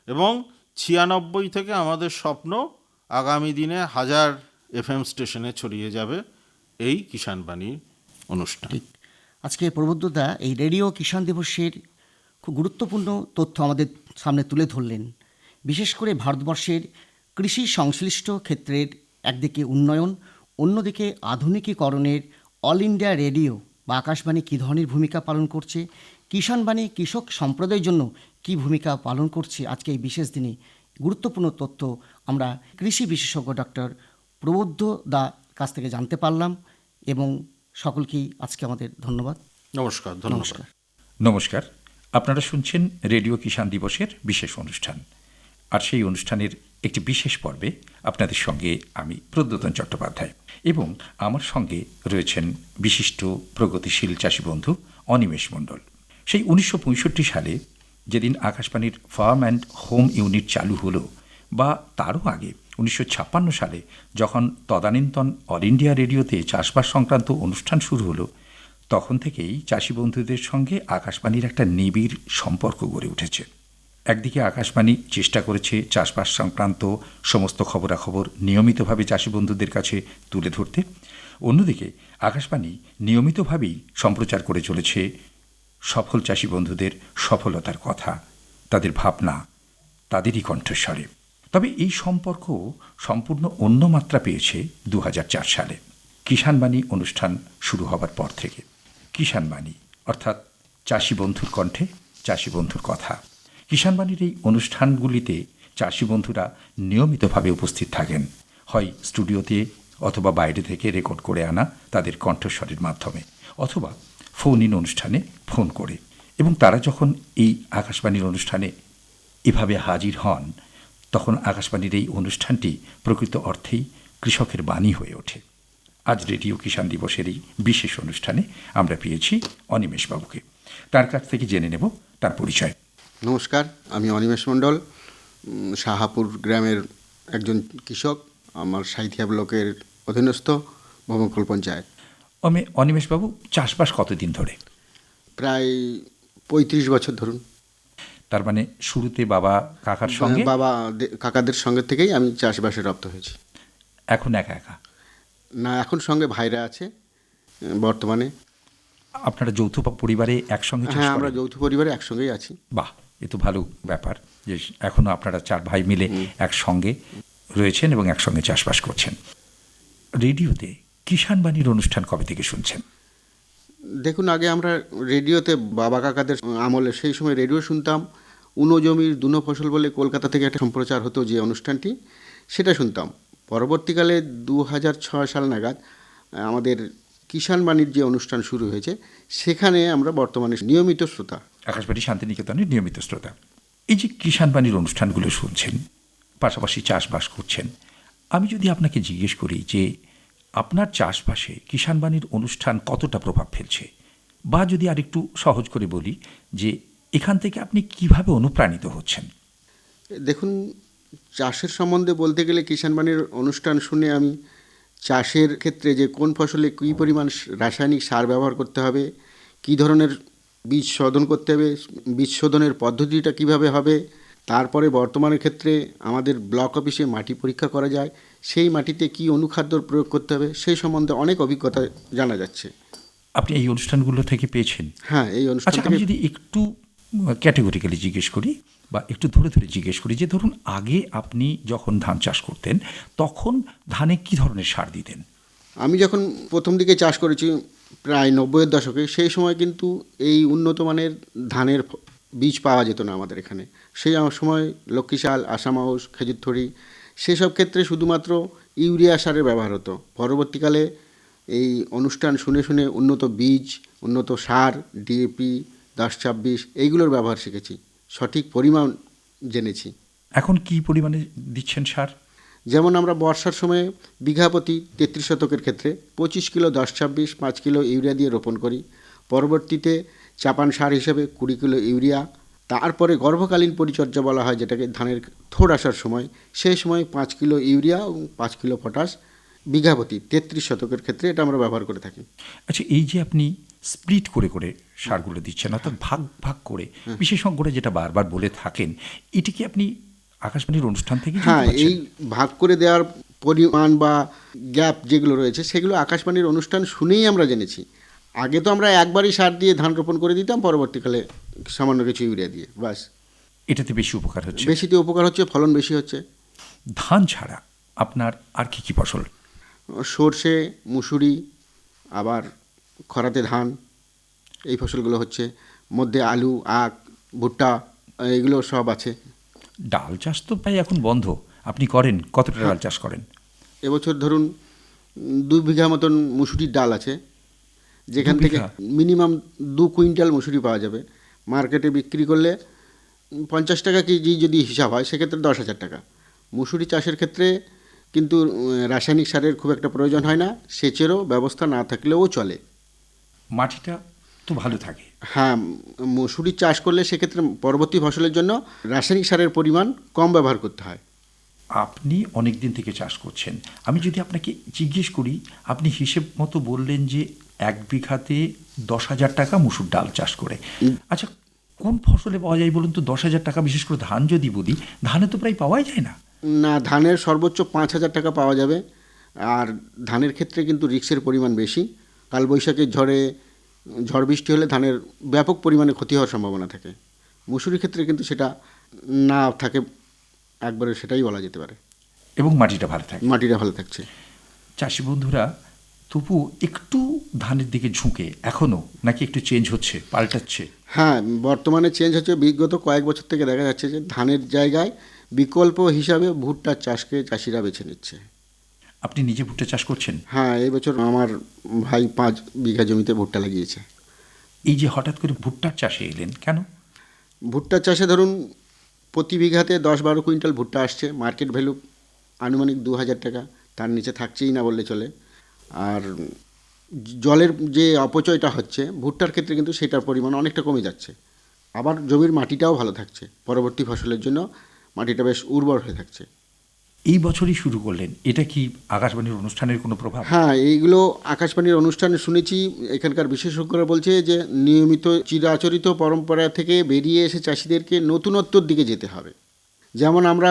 এবং 96 থেকে আমাদের স্বপ্ন আগামী দিনে 1000 FM স্টেশনে ছড়িয়ে যাবে এই কিষাণ বাণীর অনুষ্ঠান। ঠিক। আজকে প্রবোধদা এই রেডিও কিষাণ দিবসের খুব গুরুত্বপূর্ণ তথ্য আমাদের সামনে তুলে ধরলেন। বিশেষ করে ভারতবর্ষের কৃষি সংশ্লিষ্ট ক্ষেত্রের একদিকে উন্নয়ন, অন্যদিকে আধুনিকীকরণের অল ইন্ডিয়া রেডিও বা আকাশবাণী কী ধরনের ভূমিকা পালন করছে, কিষাণ বাণী কৃষক সম্প্রদায়ের জন্য কী ভূমিকা পালন করছে, আজকে এই বিশেষ দিনে গুরুত্বপূর্ণ তথ্য আমরা কৃষি বিশেষজ্ঞ ডক্টর প্রবোধ দা কাছ থেকে জানতে পারলাম, এবং সকলকেই আজকে আমাদের ধন্যবাদ। নমস্কার। নমস্কার। নমস্কার। আপনারা শুনছেন রেডিও কিষাণ দিবসের বিশেষ অনুষ্ঠান, আর সেই অনুষ্ঠানের একটি বিশেষ পর্বে আপনাদের সঙ্গে আমি প্রদ্যোতন চট্টোপাধ্যায়, এবং আমার সঙ্গে রয়েছেন বিশিষ্ট প্রগতিশীল চাষী বন্ধু অনিমেষ মণ্ডল। সেই 1965 সালে যেদিন আকাশবাণীর ফার্ম অ্যান্ড হোম ইউনিট চালু হলো, বা তারও আগে 1956 সালে যখন তদানীন্তন অল ইন্ডিয়া রেডিওতে চাষবাস সংক্রান্ত অনুষ্ঠান শুরু হলো, তখন থেকেই চাষী বন্ধুদের সঙ্গে আকাশবাণীর একটা নিবিড় সম্পর্ক গড়ে উঠেছে। একদিকে আকাশবাণী চেষ্টা করেছে চাষবাস সংক্রান্ত সমস্ত খবরাখবর নিয়মিতভাবে চাষী বন্ধুদের কাছে তুলে ধরতে, অন্যদিকে আকাশবাণী নিয়মিতভাবেই সম্প্রচার করে চলেছে সফল চাষী বন্ধুদের সফলতার কথা, তাদের ভাবনা, তাদেরই কণ্ঠস্বরে। তবে এই সম্পর্ক সম্পূর্ণ অন্য মাত্রা পেয়েছে 2004 সালে কিষাণ বাণী অনুষ্ঠান শুরু হবার পর থেকে। কিষাণ বাণী অর্থাৎ চাষি বন্ধুর কণ্ঠে চাষি বন্ধুর কথা। কিষাণবাণীর এই অনুষ্ঠানগুলিতে চাষি বন্ধুরা নিয়মিতভাবে উপস্থিত থাকেন, হয় স্টুডিওতে অথবা বাইরে থেকে রেকর্ড করে আনা তাদের কণ্ঠস্বরের মাধ্যমে, অথবা ফোন ইন অনুষ্ঠানে ফোন করে। এবং তারা যখন এই আকাশবাণীর অনুষ্ঠানে এভাবে হাজির হন, তখন আকাশবাণীর এই অনুষ্ঠানটি প্রকৃত অর্থেই কৃষকের বাণী হয়ে ওঠে। আজ রেডিও কিষাণ দিবসের এই বিশেষ অনুষ্ঠানে আমরা পেয়েছি অনিমেষবাবুকে। তার কাছ থেকে জেনে নেব তার পরিচয়। নমস্কার, আমি অনিমেষ মণ্ডল, সাহাপুর গ্রামের একজন কৃষক। আমার সাঁইথিয়া ব্লকের অধীনস্থ ভবনখোল পঞ্চায়েত। অনিমেষবাবু, চাষবাস কতদিন ধরে? প্রায় 35 বছর ধরুন। তার মানে শুরুতে বাবা কাকার সঙ্গে, বাবা কাকাদের সঙ্গে থেকেই আমি চাষবাসে রপ্ত হয়েছি। এখন একা একা? না, এখন সঙ্গে ভাইরা আছে বর্তমানে। আপনারা যৌথ পরিবারে একসঙ্গে চাষ হ্যাঁ, করেন? আমরা যৌথ পরিবারে একসঙ্গেই আছি। বাহ, এ তো ভালো ব্যাপার যে এখনও আপনারা 4 ভাই মিলে একসঙ্গে রয়েছেন এবং একসঙ্গে চাষবাস করছেন। রেডিওতে কিষাণবাণীর অনুষ্ঠান কবে থেকে শুনছেন? দেখুন, আগে আমরা রেডিওতে বাবা কাকাদের আমলে সেই সময় রেডিও শুনতাম। উনো জমির দুনো ফসল বলে কলকাতা থেকে একটা সম্প্রচার হতো যে অনুষ্ঠানটি, সেটা শুনতাম। পরবর্তীকালে 2006 সাল নাগাদ আমাদের কিষাণবাণীর যে অনুষ্ঠান শুরু হয়েছে, সেখানে আমরা বর্তমানে নিয়মিত শ্রোতা। আকাশবাণী শান্তিনিকেতনের নিয়মিত শ্রোতা। এই যে কিষাণবাণীর অনুষ্ঠানগুলো শুনছেন, পাশাপাশি চাষবাস করছেন, আমি যদি আপনাকে জিজ্ঞেস করি যে আপনার চাষবাসে কিষাণবাণীর অনুষ্ঠান কতটা প্রভাব ফেলছে, বা যদি আরেকটু সহজ করে বলি যে এখান থেকে আপনি কিভাবে অনুপ্রাণিত হচ্ছেন? দেখুন, চাষের সম্বন্ধে বলতে গেলে কিষাণবাণীর অনুষ্ঠান শুনে আমি চাষের ক্ষেত্রে যে কোন ফসলে কী পরিমাণ রাসায়নিক সার ব্যবহার করতে হবে, কী ধরনের বীজ শোধন করতে হবে, বীজ শোধনের পদ্ধতিটা কিভাবে হবে, তারপরে বর্তমানের ক্ষেত্রে আমাদের ব্লক অফিসে মাটি পরীক্ষা করা যায়, সেই মাটিতে কী অনুখাদ্য প্রয়োগ করতে হবে, সেই সম্বন্ধে অনেক অভিজ্ঞতা জানা যাচ্ছে। আপনি এই অনুষ্ঠানগুলো থেকে পেয়েছেন? হ্যাঁ, এই অনুষ্ঠান আচ্ছা, আমি থেকে। যদি একটু ক্যাটেগরিক্যালি জিজ্ঞেস করি বা একটু ধরে ধরে জিজ্ঞেস করি যে ধরুন আগে আপনি যখন ধান চাষ করতেন, তখন ধানে কি ধরনের সার দিতেন? আমি যখন প্রথম দিকে চাষ করেছি প্রায় 90-এর দশকে, সেই সময় কিন্তু এই উন্নত মানের ধানের বীজ পাওয়া যেত না আমাদের এখানে। সেই সময় লক্ষ্মীশাল, আসাম হাউস, খেজুরথড়ি, সেসব ক্ষেত্রে শুধুমাত্র ইউরিয়া সারের ব্যবহার হতো। পরবর্তীকালে এই অনুষ্ঠান শুনে শুনে উন্নত বীজ, উন্নত সার, ডিএপি, 10-26 এইগুলোর ব্যবহার শিখেছি, সঠিক পরিমাণ জেনেছি। এখন কি পরিমাণে দিচ্ছেন সার? যেমন আমরা বর্ষার সময়ে বিঘা প্রতি 33 শতকের ক্ষেত্রে 25 কিলো 10-26, 5 কিলো ইউরিয়া দিয়ে রোপণ করি। পরবর্তীতে চাপান সার হিসেবে 20 কিলো ইউরিয়া। তারপরে গর্ভকালীন পরিচর্যা বলা হয় যেটাকে, ধানের থোড় আসার সময়, সেই সময় 5 কিলো ইউরিয়া এবং 5 কিলো পটাশ বিঘা প্রতি 33 শতকের ক্ষেত্রে এটা আমরা ব্যবহার করে থাকি। আচ্ছা, এই যে আপনি স্প্লিট করে করে সারগুলো দিচ্ছেন, অর্থাৎ ভাগ ভাগ করে, বিশেষজ্ঞরা যেটা বারবার বলে থাকেন, এটি কি আপনি আকাশবাণীর অনুষ্ঠান থেকে? হ্যাঁ, এই ভাগ করে দেওয়ার পরিমাণ বা গ্যাপ যেগুলো রয়েছে, সেগুলো আকাশবাণীর অনুষ্ঠান শুনেই আমরা জেনেছি। আগে তো আমরা একবারই সার দিয়ে ধান রোপণ করে দিতাম, পরবর্তীকালে সামান্য কিছু ইউরিয়া দিয়ে, বাস। এটাতে বেশি উপকার হচ্ছে? বেশিতে উপকার হচ্ছে, ফলন বেশি হচ্ছে। ধান ছাড়া আপনার আর কি কি ফসল? সর্ষে, মুসুরি, আবার খরাতে ধান, এই ফসলগুলো হচ্ছে। মধ্যে আলু, আখ, ভুট্টা, এগুলো সব আছে। ডাল চাষ তো প্রায় এখন বন্ধ, আপনি করেন? কতটা ডাল চাষ করেন? এবছর ধরুন 2 বিঘা মতন মুসুরির ডাল আছে, যেখান 2 থেকে বিঘা? মিনিমাম 2 কুইন্টাল মুসুরি পাওয়া যাবে। মার্কেটে বিক্রি করলে 50 টাকা কেজি যদি হিসাব হয়, সেক্ষেত্রে 10,000 টাকা। মুসুরি চাষের ক্ষেত্রে কিন্তু রাসায়নিক সারের খুব একটা প্রয়োজন হয় না, সেচেরও ব্যবস্থা না থাকলেও চলে। মাটিটা তো ভালো থাকে। হ্যাঁ, মুসুরি চাষ করলে সেক্ষেত্রে পরবর্তী ফসলের জন্য রাসায়নিক সারের পরিমাণ কম ব্যবহার করতে হয়। আপনি অনেক দিন থেকে চাষ করছেন, আমি যদি আপনাকে জিজ্ঞেস করি, আপনি হিসেব মতো বললেন যে 1 বিঘাতে 10,000 টাকা মুসুর ডাল চাষ করে। আচ্ছা, কোন ফসলে পাওয়া যায় বলুন তো 10,000 টাকা? বিশেষ করে ধান যদি বলি, ধানে তো প্রায় পাওয়াই যায় না। না, ধানের সর্বোচ্চ 5,000 টাকা পাওয়া যাবে। আর ধানের ক্ষেত্রে কিন্তু রিস্কের পরিমাণ বেশি। কালবৈশাখীর ঝড় বৃষ্টি হলে ধানের ব্যাপক পরিমাণে ক্ষতি হওয়ার সম্ভাবনা থাকে। মুসুরির ক্ষেত্রে কিন্তু সেটা না থাকে, একবারে সেটাই বলা যেতে পারে। এবং মাটিটা ভালো থাকে। মাটিটা ভালো থাকছে। চাষি বন্ধুরা তবুও একটু ধানের দিকে ঝুঁকে এখনও নাকি একটু চেঞ্জ হচ্ছে, পাল্টাচ্ছে? হ্যাঁ, বর্তমানে চেঞ্জ হচ্ছে। বিগত কয়েক বছর থেকে দেখা যাচ্ছে যে ধানের জায়গায় বিকল্প হিসাবে ভুট্টার চাষকে চাষিরা বেছে নিচ্ছে। আপনি নিজে ভুট্টা চাষ করছেন? হ্যাঁ, এই বছর আমার ভাই 5 বিঘা জমিতে ভুট্টা লাগিয়েছে। এই যে হঠাৎ করে ভুট্টার চাষে এলেন কেন? ভুট্টার চাষে ধরুন প্রতি বিঘাতে 10-12 কুইন্টাল ভুট্টা আসছে। মার্কেট ভ্যালু আনুমানিক 2,000 টাকা, তার নিচে থাকছেই না বললে চলে। আর জলের যে অপচয়টা হচ্ছে ভুট্টার ক্ষেত্রে কিন্তু সেটার পরিমাণ অনেকটা কমে যাচ্ছে। আবার জমির মাটিটাও ভালো থাকছে, পরবর্তী ফসলের জন্য মাটিটা বেশ উর্বর হয়ে থাকছে। এই বছরই শুরু করলেন, এটা কি আকাশবাণীর অনুষ্ঠানের কোনো প্রভাব? হ্যাঁ, এইগুলো আকাশবাণীর অনুষ্ঠানে শুনেছি। এখানকার বিশেষজ্ঞরা বলছে যে নিয়মিত চিরাচরিত পরম্পরা থেকে বেরিয়ে এসে চাষিদেরকে নতুনত্বর দিকে যেতে হবে। যেমন আমরা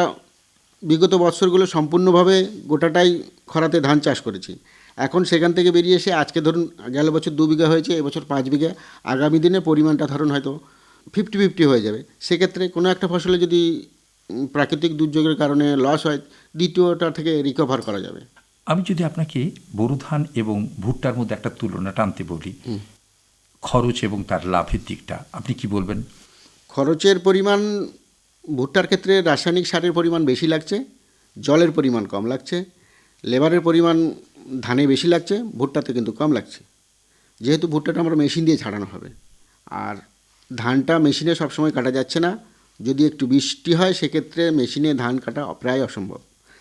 বিগত বৎসরগুলো সম্পূর্ণভাবে গোটাটাই খরাতে ধান চাষ করেছি। এখন সেখান থেকে বেরিয়ে এসে আজকে ধরুন গেল বছর 2 বিঘা হয়েছে, এবছর 5 বিঘা। আগামী দিনে পরিমাণটা ধরুন হয়তো 50-50 হয়ে যাবে। সেক্ষেত্রে কোনো একটা ফসলে যদি প্রাকৃতিক দুর্যোগের কারণে লস হয়, দ্বিতীয়টা থেকে রিকভার করা যাবে। আমি যদি আপনাকে বোরো ধান এবং ভুট্টার মধ্যে একটা তুলনা টানতে বলি, খরচ এবং তার লাভের দিকটা আপনি কি বলবেন? খরচের পরিমাণ ভুট্টার ক্ষেত্রে রাসায়নিক সারের পরিমাণ বেশি লাগছে, জলের পরিমাণ কম লাগছে। লেবারের পরিমাণ ধানে বেশি লাগছে, ভুট্টাতে কিন্তু কম লাগছে। যেহেতু ভুট্টাটা আমরা মেশিন দিয়ে ছাড়ানো হবে, আর ধানটা মেশিনে সবসময় কাটা যাচ্ছে না। যদি একটু বৃষ্টি হয় সেক্ষেত্রে মেশিনে ধান কাটা প্রায় অসম্ভব।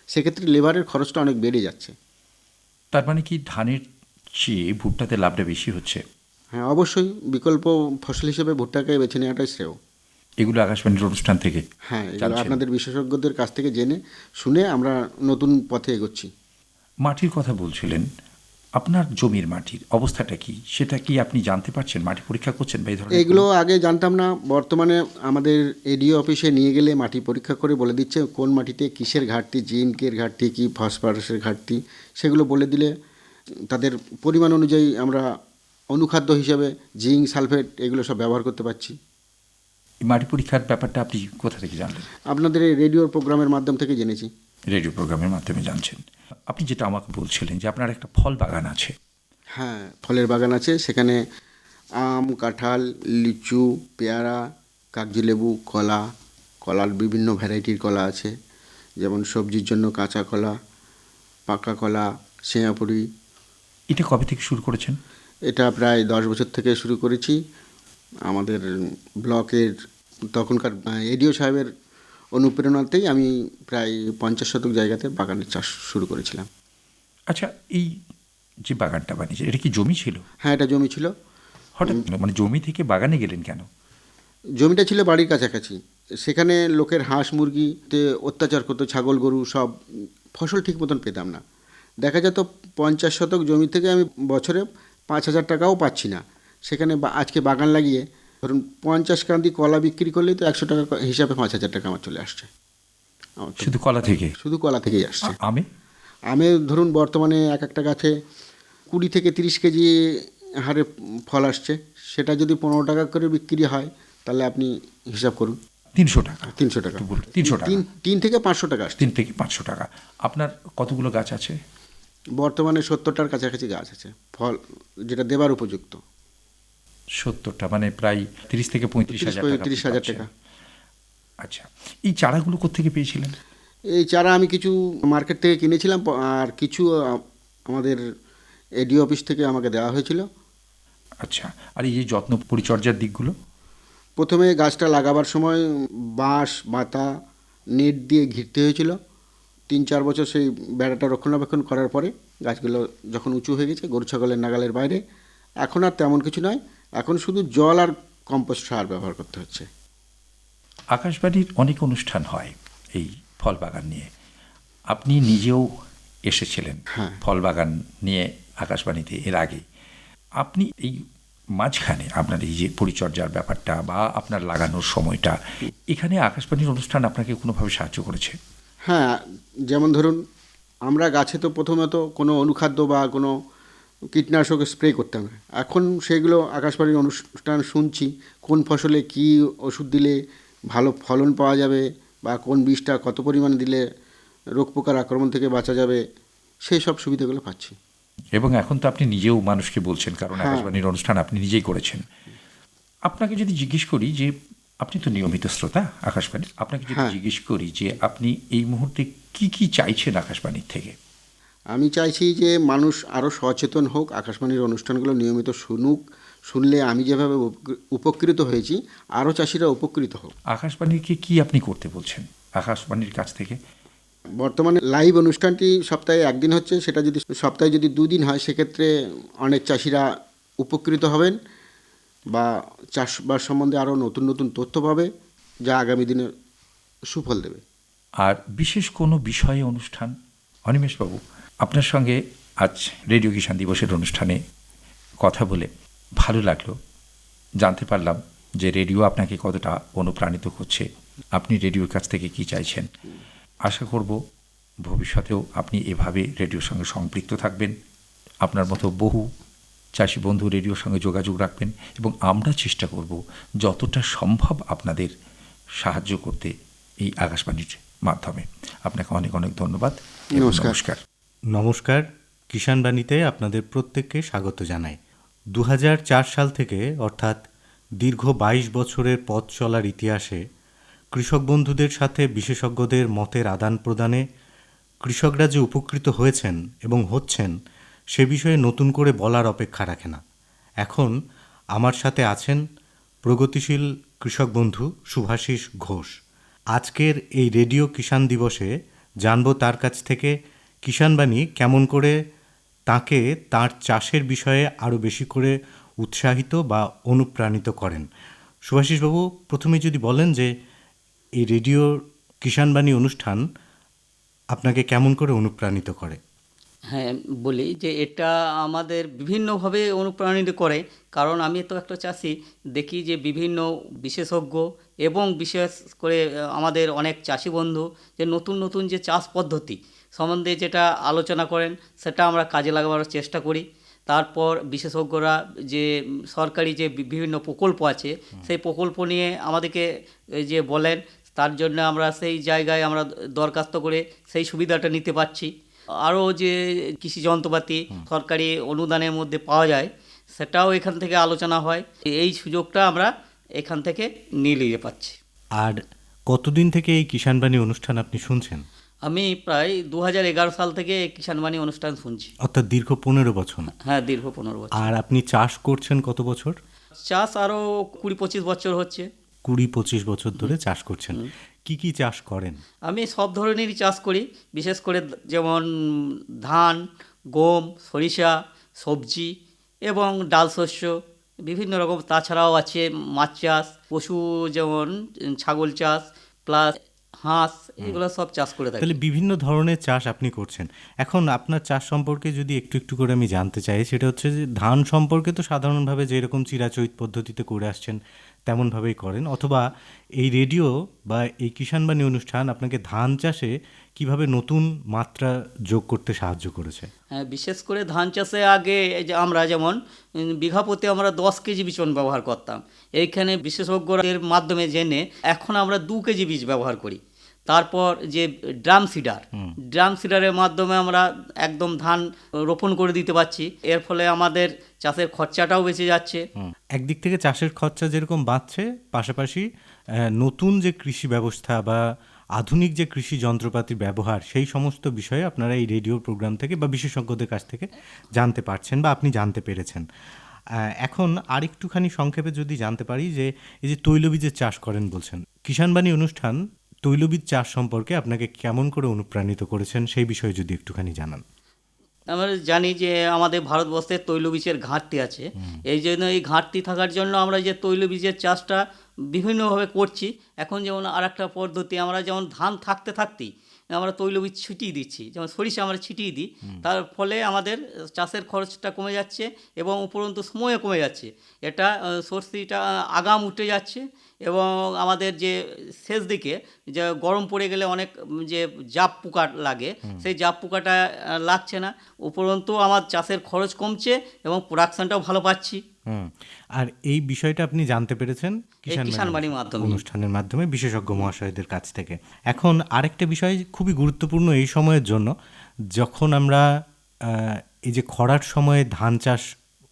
সেক্ষেত্রে লেবারের খরচটা অনেক বেড়ে যাচ্ছে। তার মানে কি ধানের চেয়ে ভুট্টাতে লাভটা বেশি হচ্ছে? হ্যাঁ, অবশ্যই বিকল্প ফসল হিসেবে ভুট্টাকে বেছে নেওয়াটাই শ্রেয়। এগুলো আকাশবাণীর অনুষ্ঠান থেকে হ্যাঁ, এগুলো জানছেন? আপনাদের বিশেষজ্ঞদের কাছ থেকে জেনে শুনে আমরা নতুন পথে এগোচ্ছি। মাটির কথা বলছিলেন, আপনার জমির মাটির অবস্থাটা কি সেটা কি আপনি জানতে পারছেন? মাটি পরীক্ষা করছেন বা এই ধরনের এগুলো আগে জানতাম না। বর্তমানে আমাদের এডিও অফিসে নিয়ে গেলে মাটি পরীক্ষা করে বলে দিচ্ছে কোন মাটিতে কিসের ঘাটতি, জিঙ্কের ঘাটতি কি ফসফরাসের ঘাটতি, সেগুলো বলে দিলে তাদের পরিমাণ অনুযায়ী আমরা অনুখাদ্য হিসাবে জিঙ্ক, সালফেট এগুলো সব ব্যবহার করতে পারছি। এই মাটি পরীক্ষার ব্যাপারটা আপনি কোথা থেকে জানলেন? আপনাদের এই রেডিওর প্রোগ্রামের মাধ্যম থেকে জেনেছি। রেডিও প্রোগ্রামের মাধ্যমে জানছেন। আপনি যেটা আমাকে বলছিলেন যে আপনার একটা ফল বাগান আছে। হ্যাঁ, ফলের বাগান আছে। সেখানে আম, কাঁঠাল, লিচু, পেয়ারা, কাগজি লেবু, কলা, কলার বিভিন্ন ভ্যারাইটির কলা আছে। যেমন সবজির জন্য কাঁচা কলা, পাকা কলা, সিঙ্গাপুরি। এটা কবে থেকে শুরু করেছেন? এটা প্রায় 10 বছর থেকে শুরু করেছি। আমাদের ব্লকের তখনকার এডিও সাহেবের অনুপ্রেরণাতেই আমি প্রায় 50 শতক জায়গাতে বাগানের চাষ শুরু করেছিলাম। আচ্ছা, এই যে বাগানটা বানিয়েছে এটা কি জমি ছিল? হ্যাঁ, এটা জমি ছিল। হঠাৎ মানে জমি থেকে বাগানে গেলেন কেন? জমিটা ছিল বাড়ির কাছাকাছি। সেখানে লোকের হাঁস মুরগিতে অত্যাচার করতো, ছাগল গরু সব। ফসল ঠিক মতন পেতাম না। দেখা যেত 50 শতক জমি থেকে আমি বছরে 5,000 টাকাও পাচ্ছি না। সেখানে আজকে বাগান লাগিয়ে ধরুন 50 কান্দি কলা বিক্রি করলেই তো 100 টাকা হিসাবে 5,000 টাকা আমার চলে আসছে। আমার তো শুধু কলা থেকে? শুধু কলা থেকেই আসছে। আমে? আমে ধরুন বর্তমানে এক একটা গাছে 20 থেকে 30 কেজি হারে ফল আসছে। সেটা যদি 15 টাকা করে বিক্রি হয় তাহলে আপনি হিসাব করুন। 300 টাকা? 300 টাকা। 300 টাকা? 3 থেকে 500 টাকা আসছে। 3 থেকে 500 টাকা। আপনার কতগুলো গাছ আছে? বর্তমানে 70টার কাছাকাছি গাছ আছে, ফল যেটা দেবার উপযুক্ত। 70টা, মানে প্রায় 30 থেকে 35,000 টাকা। 35,000 টাকা। আচ্ছা, এই চারাগুলো কোত্থেকে পেয়েছিলেন? এই চারা আমি কিছু মার্কেট থেকে কিনেছিলাম, আর কিছু আমাদের এডিও অফিস থেকে আমাকে দেওয়া হয়েছিল। আচ্ছা, আর এই যে যত্ন পরিচর্যার দিকগুলো? প্রথমে গাছটা লাগাবার সময় বাঁশ, বাতা, নেট দিয়ে ঘিরতে হয়েছিল। 3-4 বছর সেই বেড়াটা রক্ষণাবেক্ষণ করার পরে গাছগুলো যখন উঁচু হয়ে গেছে গরু ছাগলের নাগালের বাইরে, এখন আর তেমন কিছু নয়। এখন শুধু জল আর কম্পোস্ট সার ব্যবহার করতে হচ্ছে। আকাশবাণীর অনেক অনুষ্ঠান হয় এই ফল বাগান নিয়ে। আপনি নিজেও এসেছিলেন হ্যাঁ। ফল বাগান নিয়ে আকাশবাণীতে এর আগে। আপনি এই মাঝখানে আপনার এই যে পরিচর্যার ব্যাপারটা বা আপনার লাগানোর সময়টা, এখানে আকাশবাণীর অনুষ্ঠান আপনাকে কোনোভাবে সাহায্য করেছে? হ্যাঁ, যেমন ধরুন আমরা গাছে তো প্রথমত কোনো অনুখাদ্য বা কোনো কীটনাশক স্প্রে করতাম না। এখন সেগুলো আকাশবাণীর অনুষ্ঠান শুনছি, কোন ফসলে কী ওষুধ দিলে ভালো ফলন পাওয়া যাবে বা কোন বীজটা কত পরিমাণে দিলে রোগ পোকার আক্রমণ থেকে বাঁচা যাবে, সেই সব সুবিধাগুলো পাচ্ছি। এবং এখন তো আপনি নিজেও মানুষকে বলছেন, কারণ হ্যাঁ। আকাশবাণীর অনুষ্ঠান আপনি নিজেই করেছেন। আপনাকে যদি জিজ্ঞেস করি যে আপনি তো নিয়মিত শ্রোতা আকাশবাণীর, আপনাকে যদি হ্যাঁ। জিজ্ঞেস করি যে আপনি এই মুহূর্তে কি কি চাইছেন আকাশবাণীর থেকে? আমি চাইছি যে মানুষ আরও সচেতন হোক, আকাশবাণীর অনুষ্ঠানগুলো নিয়মিত শুনুক, শুনলে আমি যেভাবে উপকৃত হয়েছি আরও চাষিরা উপকৃত হোক। আকাশবাণীকে কি আপনি করতে বলছেন আকাশবাণীর কাছ থেকে? বর্তমানে লাইভ অনুষ্ঠানটি সপ্তাহে একদিন হচ্ছে, সেটা যদি সপ্তাহে যদি 2 দিন হয় সেক্ষেত্রে অনেক চাষিরা উপকৃত হবেন বা চাষবাস সম্বন্ধে আরও নতুন নতুন তথ্য পাবে, যা আগামী দিনে সুফল দেবে। আর বিশেষ কোনো বিষয়ে অনুষ্ঠান? অনিমেষবাবু, আপনার সঙ্গে আজ রেডিও কিষাণ দিবসের অনুষ্ঠানে কথা বলে ভালো লাগলো। জানতে পারলাম যে রেডিও আপনাকে কতটা অনুপ্রাণিত করছে, আপনি রেডিওর কাছ থেকে কি চাইছেন। আশা করব ভবিষ্যতেও আপনি এভাবে রেডিওর সঙ্গে সম্পৃক্ত থাকবেন, আপনার মতো বহু চাষি বন্ধু রেডিওর সঙ্গে যোগাযোগ রাখবেন, এবং আমরা চেষ্টা করব যতটা সম্ভব আপনাদের সাহায্য করতে এই আকাশবাণীর মাধ্যমে। আপনাকে অনেক অনেক ধন্যবাদ। নমস্কার। নমস্কার। কিষাণবাণীতে আপনাদের প্রত্যেককে স্বাগত জানাই। 2004 সাল থেকে, অর্থাৎ দীর্ঘ 22 বছরের পথ চলার ইতিহাসে কৃষক বন্ধুদের সাথে বিশেষজ্ঞদের মতের আদান প্রদানে কৃষকরা যে উপকৃত হয়েছেন এবং হচ্ছেন সে বিষয়ে নতুন করে বলার অপেক্ষা রাখে না। এখন আমার সাথে আছেন প্রগতিশীল কৃষক বন্ধু শুভাশিস ঘোষ। আজকের এই রেডিও কিষাণ দিবসে জানব তার কাছ থেকে কিষাণবাণী কেমন করে তাকে তার চাষের বিষয়ে আরও বেশি করে উৎসাহিত বা অনুপ্রাণিত করেন। শুভাশিসবাবু, প্রথমে যদি বলেন যে এই রেডিও কিষাণবাণী অনুষ্ঠান আপনাকে কেমন করে অনুপ্রাণিত করে। হ্যাঁ, বলি যে এটা আমাদের বিভিন্নভাবে অনুপ্রাণিত করে, কারণ আমি তো একটা চাষি, দেখি যে বিভিন্ন বিশেষজ্ঞ এবং বিশেষ করে আমাদের অনেক চাষি বন্ধু যে নতুন নতুন যে চাষ পদ্ধতি সম্বন্ধে যেটা আলোচনা করেন সেটা আমরা কাজে লাগাবার চেষ্টা করি। তারপর বিশেষজ্ঞরা যে সরকারি যে বিভিন্ন প্রকল্প আছে সেই প্রকল্প নিয়ে আমাদেরকে যে বলেন, তার জন্য আমরা সেই জায়গায় আমরা দরখাস্ত করে সেই সুবিধাটা নিতে পারছি। আরও যে কৃষি যন্ত্রপাতি সরকারি অনুদানের মধ্যে পাওয়া যায় সেটাও এখান থেকে আলোচনা হয়। এই সুযোগটা আমরা এখান থেকে নিয়ে পাচ্ছি। আর কতদিন থেকে এই কিষাণবাণী অনুষ্ঠান আপনি শুনছেন? আমি প্রায় 2011 সাল থেকে এই কিষাণবাণী অনুষ্ঠান শুনছি। অর্থাৎ দীর্ঘ 15 বছর। হ্যাঁ, দীর্ঘ 15 বছর। আর আপনি চাষ করছেন কত বছর? চাষ আরও 20-25 বছর হচ্ছে। 20-25 বছর ধরে চাষ করছেন। কি কি চাষ করেন? আমি সব ধরনেরই চাষ করি, বিশেষ করে যেমন ধান, গম, সরিষা, সবজি এবং ডাল শস্য বিভিন্ন রকম। তাছাড়াও আছে মাছ চাষ, পশু যেমন ছাগল চাষ, প্লাস হাঁস, এগুলো সব চাষ করে থাকি। তাহলে বিভিন্ন ধরনের চাষ আপনি করছেন। এখন আপনার চাষ সম্পর্কে যদি একটু একটু করে আমি জানতে চাই, সেটা হচ্ছে যে ধান সম্পর্কে তো সাধারণভাবে যেরকম চিরাচরিত পদ্ধতিতে করে আসছেন তেমনভাবেই করেন, অথবা এই রেডিও বা এই কিষাণবাণী অনুষ্ঠান আপনাকে ধান চাষে কিভাবে নতুন মাত্রা যোগ করতে সাহায্য করেছে? হ্যাঁ, বিশেষ করে ধান চাষে আগে এই যে আমরা যেমন বিঘা প্রতি আমরা 10 কেজি বিচন ব্যবহার করতাম, এইখানে বিশেষজ্ঞদের মাধ্যমে জেনে এখন আমরা 2 কেজি বীজ ব্যবহার করি। তারপর যে ড্রাম সিডারের মাধ্যমে আমরা একদম ধান রোপণ করে দিতে পারছি। এর ফলে আমাদের চাষের খরচাটাও বেঁচে যাচ্ছে। একদিক থেকে চাষের খরচা যেরকম বাড়ছে, পাশাপাশি নতুন যে কৃষি ব্যবস্থা বা আধুনিক যে কৃষি যন্ত্রপাতির ব্যবহার, সেই সমস্ত বিষয়ে আপনারা এই রেডিও প্রোগ্রাম থেকে বা বিশেষজ্ঞদের কাছ থেকে জানতে পারছেন বা আপনি জানতে পেরেছেন। এখন আরেকটুখানি সংক্ষেপে যদি জানতে পারি যে এই যে তৈলবীজের চাষ করেন বলছেন, কিষাণবাণী অনুষ্ঠান তৈলবীজ চাষ সম্পর্কে আপনাকে কেমন করে অনুপ্রাণিত করেছেন সেই বিষয়ে যদি একটুখানি জানান। আমরা জানি যে আমাদের ভারতবর্ষে তৈলবীজের ঘাটতি আছে, এই জন্য এই ঘাটতি থাকার জন্য আমরা যে তৈলবীজের চাষটা বিভিন্নভাবে করছি। এখন যেমন আর একটা পদ্ধতি, আমরা যেমন ধান থাকতে থাকতেই আমরা তৈলবীজ ছিটিয়ে দিচ্ছি, যেমন সরিষা আমরা ছিটিয়ে দিই, তার ফলে আমাদের চাষের খরচটা কমে যাচ্ছে এবং উপরন্তু সময়ও কমে যাচ্ছে। এটা সরষেটা আগাম উঠে যাচ্ছে এবং আমাদের যে শেষ দিকে যে গরম পড়ে গেলে অনেক যে জাপ পোকা লাগে, সেই জাপ পোকাটা লাগছে না। উপরন্তু আমার চাষের খরচ কমছে এবং প্রোডাকশনটাও ভালো পাচ্ছি। আর এই বিষয়টা আপনি জানতে পেরেছেন কিষাণবাণীর মাধ্যমে, অনুষ্ঠানের মাধ্যমে বিশেষজ্ঞ মহাশয়দের কাছ থেকে। এখন আরেকটা বিষয় খুবই গুরুত্বপূর্ণ এই সময়ের জন্য, যখন আমরা এই যে খরার সময়ে ধান চাষ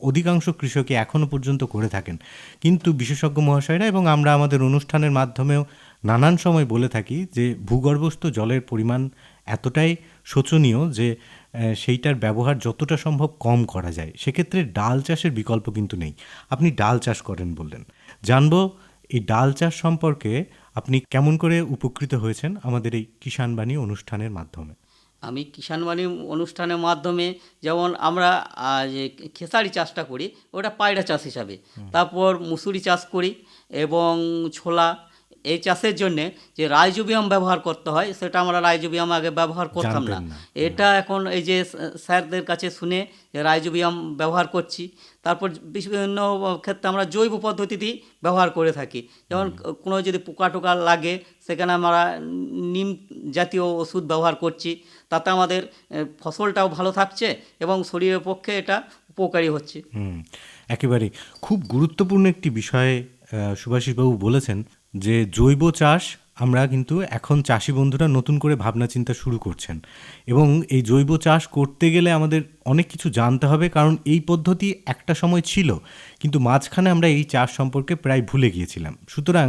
অধিকাংশ কৃষকই এখনও পর্যন্ত করে থাকেন, কিন্তু বিশেষজ্ঞ মহাশয়রা এবং আমরা আমাদের অনুষ্ঠানের মাধ্যমেও নানান সময় বলে থাকি যে ভূগর্ভস্থ জলের পরিমাণ এতটাই শোচনীয় যে সেইটার ব্যবহার যতটা সম্ভব কম করা যায়। সেক্ষেত্রে ডাল চাষের বিকল্প কিন্তু নেই। আপনি ডাল চাষ করেন বললেন, জানবো এই ডাল চাষ সম্পর্কে আপনি কেমন করে উপকৃত হয়েছেন আমাদের এই কিষাণ বাণী অনুষ্ঠানের মাধ্যমে। আমি কিষাণবাণী অনুষ্ঠানের মাধ্যমে যেমন আমরা যে খেসারি চাষটা করি ওটা পায়রা চাষ হিসাবে, তারপর মুসুরি চাষ করি এবং ছোলা। এই চাষের জন্যে যে রাইজোবিয়াম ব্যবহার করতে হয় সেটা আমরা রাইজোবিয়াম আগে ব্যবহার করতাম না। জানতেন না। এটা এখন এই যে স্যারদের কাছে শুনে যে রাইজোবিয়াম ব্যবহার করছি। তারপর বিভিন্ন ক্ষেত্রে আমরা জৈব পদ্ধতিতেই ব্যবহার করে থাকি। যেমন কোনো যদি পোকা টোকা লাগে সেখানে আমরা নিম জাতীয় ওষুধ ব্যবহার করছি, তাতে আমাদের ফসলটাও ভালো থাকছে এবং শরীরের পক্ষে এটা উপকারী হচ্ছে। একেবারেই খুব গুরুত্বপূর্ণ একটি বিষয়ে সুভাষিসবাবু বলেছেন যে জৈব চাষ আমরা কিন্তু এখন চাষি বন্ধুরা নতুন করে ভাবনা চিন্তা শুরু করছেন, এবং এই জৈব চাষ করতে গেলে আমাদের অনেক কিছু জানতে হবে, কারণ এই পদ্ধতি একটা সময় ছিল কিন্তু মাঝখানে আমরা এই চাষ সম্পর্কে প্রায় ভুলে গিয়েছিলাম। সুতরাং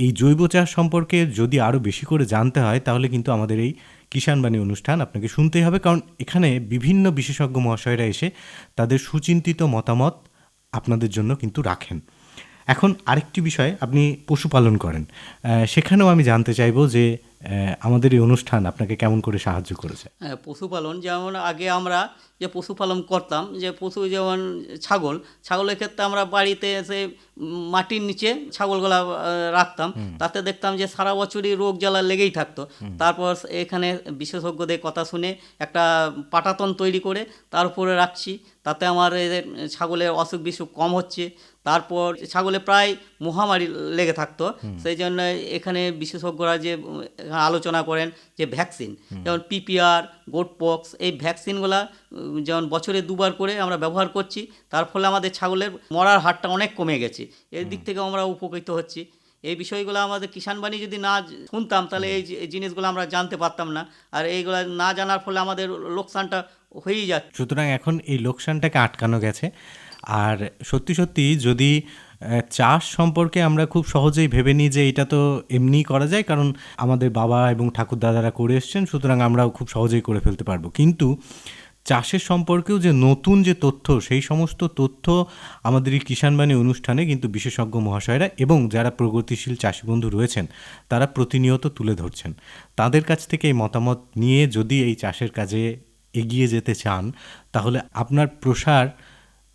এই জৈব চাষ সম্পর্কে যদি আরও বেশি করে জানতে হয় তাহলে কিন্তু আমাদের এই কিষাণ বাণী অনুষ্ঠান আপনাকে শুনতেই হবে, কারণ এখানে বিভিন্ন বিশেষজ্ঞ মহাশয়রা এসে তাদের সুচিন্তিত মতামত আপনাদের জন্য কিন্তু রাখেন। এখন আরেকটি বিষয়, আপনি পশুপালন করেন, সেখানেও আমি জানতে চাইবো যে আমাদের এই অনুষ্ঠান আপনাকে কেমন করে সাহায্য করেছে। হ্যাঁ, পশুপালন যেমন আগে আমরা যে পশুপালন করতাম, যে পশু যেমন ছাগলের ক্ষেত্রে আমরা বাড়িতে এসে মাটির নিচে ছাগলগুলা রাখতাম, তাতে দেখতাম যে সারা বছরই রোগ জ্বালা লেগেই থাকতো। তারপর এখানে বিশেষজ্ঞদের কথা শুনে একটা পাটাতন তৈরি করে তার উপরে রাখছি, তাতে আমার ছাগলের অসুখ বিসুখ কম হচ্ছে। তারপর ছাগলে প্রায় মহামারী লেগে থাকতো, সেই জন্য এখানে বিশেষজ্ঞরা যে আলোচনা করেন যে ভ্যাকসিন, যেমন পিপিআর, গোট পক্স, এই ভ্যাকসিনগুলা যেমন বছরে 2বার করে আমরা ব্যবহার করছি, তার ফলে আমাদের ছাগলের মরার হারটা অনেক কমে গেছে। এর দিক থেকে আমরা উপকৃত হচ্ছি। এই বিষয়গুলো আমাদের কিষাণ বাণী যদি না শুনতাম তাহলে এই জিনিসগুলো আমরা জানতে পারতাম না, আর এইগুলো না জানার ফলে আমাদের লোকসানটা হয়েই যাচ্ছে। সুতরাং এখন এই লোকসানটাকে আটকানো গেছে। আর সত্যি সত্যি যদি চাষ সম্পর্কে আমরা খুব সহজেই ভেবে নিই যে এটা তো এমনিই করা যায়, কারণ আমাদের বাবা এবং ঠাকুর দাদারা করে এসছেন, সুতরাং আমরাও খুব সহজেই করে ফেলতে পারবো, কিন্তু চাষের সম্পর্কেও যে নতুন যে তথ্য, সেই সমস্ত তথ্য আমাদের এই কিষাণ বাণী অনুষ্ঠানে কিন্তু বিশেষজ্ঞ মহাশয়রা এবং যারা প্রগতিশীল চাষি বন্ধু রয়েছেন তারা প্রতিনিয়ত তুলে ধরছেন। তাদের কাছ থেকে এই মতামত নিয়ে যদি এই চাষের কাজে এগিয়ে যেতে চান তাহলে আপনার প্রসার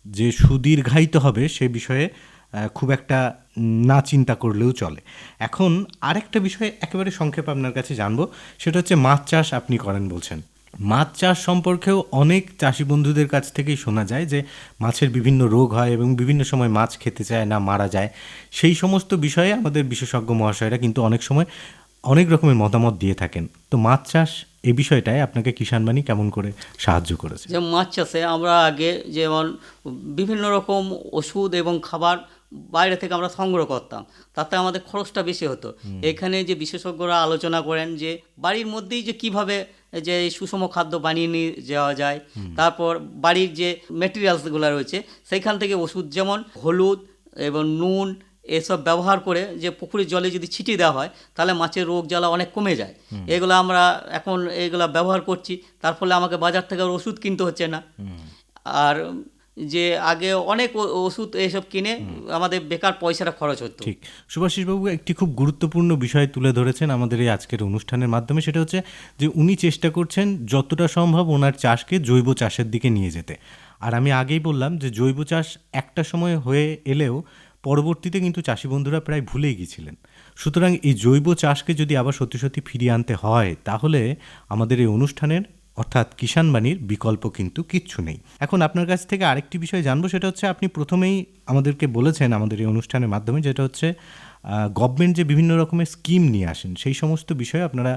যে সুদীর্ঘায়িত হবে সে বিষয়ে খুব একটা না চিন্তা করলেও চলে। এখন আরেকটা বিষয় একেবারে সংক্ষেপে আপনার কাছে জানবো, সেটা হচ্ছে মাছ চাষ আপনি করেন বলছেন। মাছ চাষ সম্পর্কেও অনেক চাষি বন্ধুদের কাছ থেকেই শোনা যায় যে মাছের বিভিন্ন রোগ হয় এবং বিভিন্ন সময় মাছ খেতে চায় না, মারা যায়। সেই সমস্ত বিষয়ে আমাদের বিশেষজ্ঞ মহাশয়রা কিন্তু অনেক সময় অনেক রকমের মতামত দিয়ে থাকেন। তো মাছ চাষ এই বিষয়টায় আপনাকে কিষাণ বাণী কেমন করে সাহায্য করেছে? যে মাছ চাষে আমরা আগে যেমন বিভিন্ন রকম ওষুধ এবং খাবার বাইরে থেকে আমরা সংগ্রহ করতাম, তাতে আমাদের খরচটা বেশি হতো। এখানে যে বিশেষজ্ঞরা আলোচনা করেন যে বাড়ির মধ্যেই যে কিভাবে যে সুষম খাদ্য বানিয়ে নিয়ে যাওয়া যায়, তারপর বাড়ির যে মেটেরিয়ালসগুলো রয়েছে সেইখান থেকে ওষুধ যেমন হলুদ এবং নুন এসব ব্যবহার করে যে পুকুরের জলে যদি ছিটিয়ে দেওয়া হয় তাহলে মাছের রোগ জ্বালা অনেক কমে যায়। এগুলো আমরা এখন এইগুলো ব্যবহার করছি, তার ফলে আমাকে বাজার থেকে ওষুধ কিনতে হচ্ছে না। আর যে আগে অনেক ওষুধ এসব কিনে আমাদের বেকার পয়সাটা খরচ হতো। ঠিক, সুভাষিসবাবু একটি খুব গুরুত্বপূর্ণ বিষয় তুলে ধরেছেন আমাদের এই আজকের অনুষ্ঠানের মাধ্যমে, সেটা হচ্ছে যে উনি চেষ্টা করছেন যতটা সম্ভব ওনার চাষকে জৈব চাষের দিকে নিয়ে যেতে। আর আমি আগেই বললাম যে জৈব চাষ একটা সময় হয়ে এলেও পরবর্তীতে কিন্তু চাষি বন্ধুরা প্রায় ভুলেই গিয়েছিলেন। সুতরাং এই জৈব চাষকে যদি আবার সত্যি সত্যি ফিরিয়ে আনতে হয় তাহলে আমাদের এই অনুষ্ঠানের অর্থাৎ কিষাণ বাণীর বিকল্প কিন্তু কিচ্ছু নেই। এখন আপনার কাছ থেকে আরেকটি বিষয় জানবো, সেটা হচ্ছে আপনি প্রথমেই আমাদেরকে বলেছেন আমাদের এই অনুষ্ঠানের মাধ্যমে, যেটা হচ্ছে গভর্নমেন্ট যে বিভিন্ন রকমের স্কিম নিয়ে আসেন সেই সমস্ত বিষয়ে আপনারা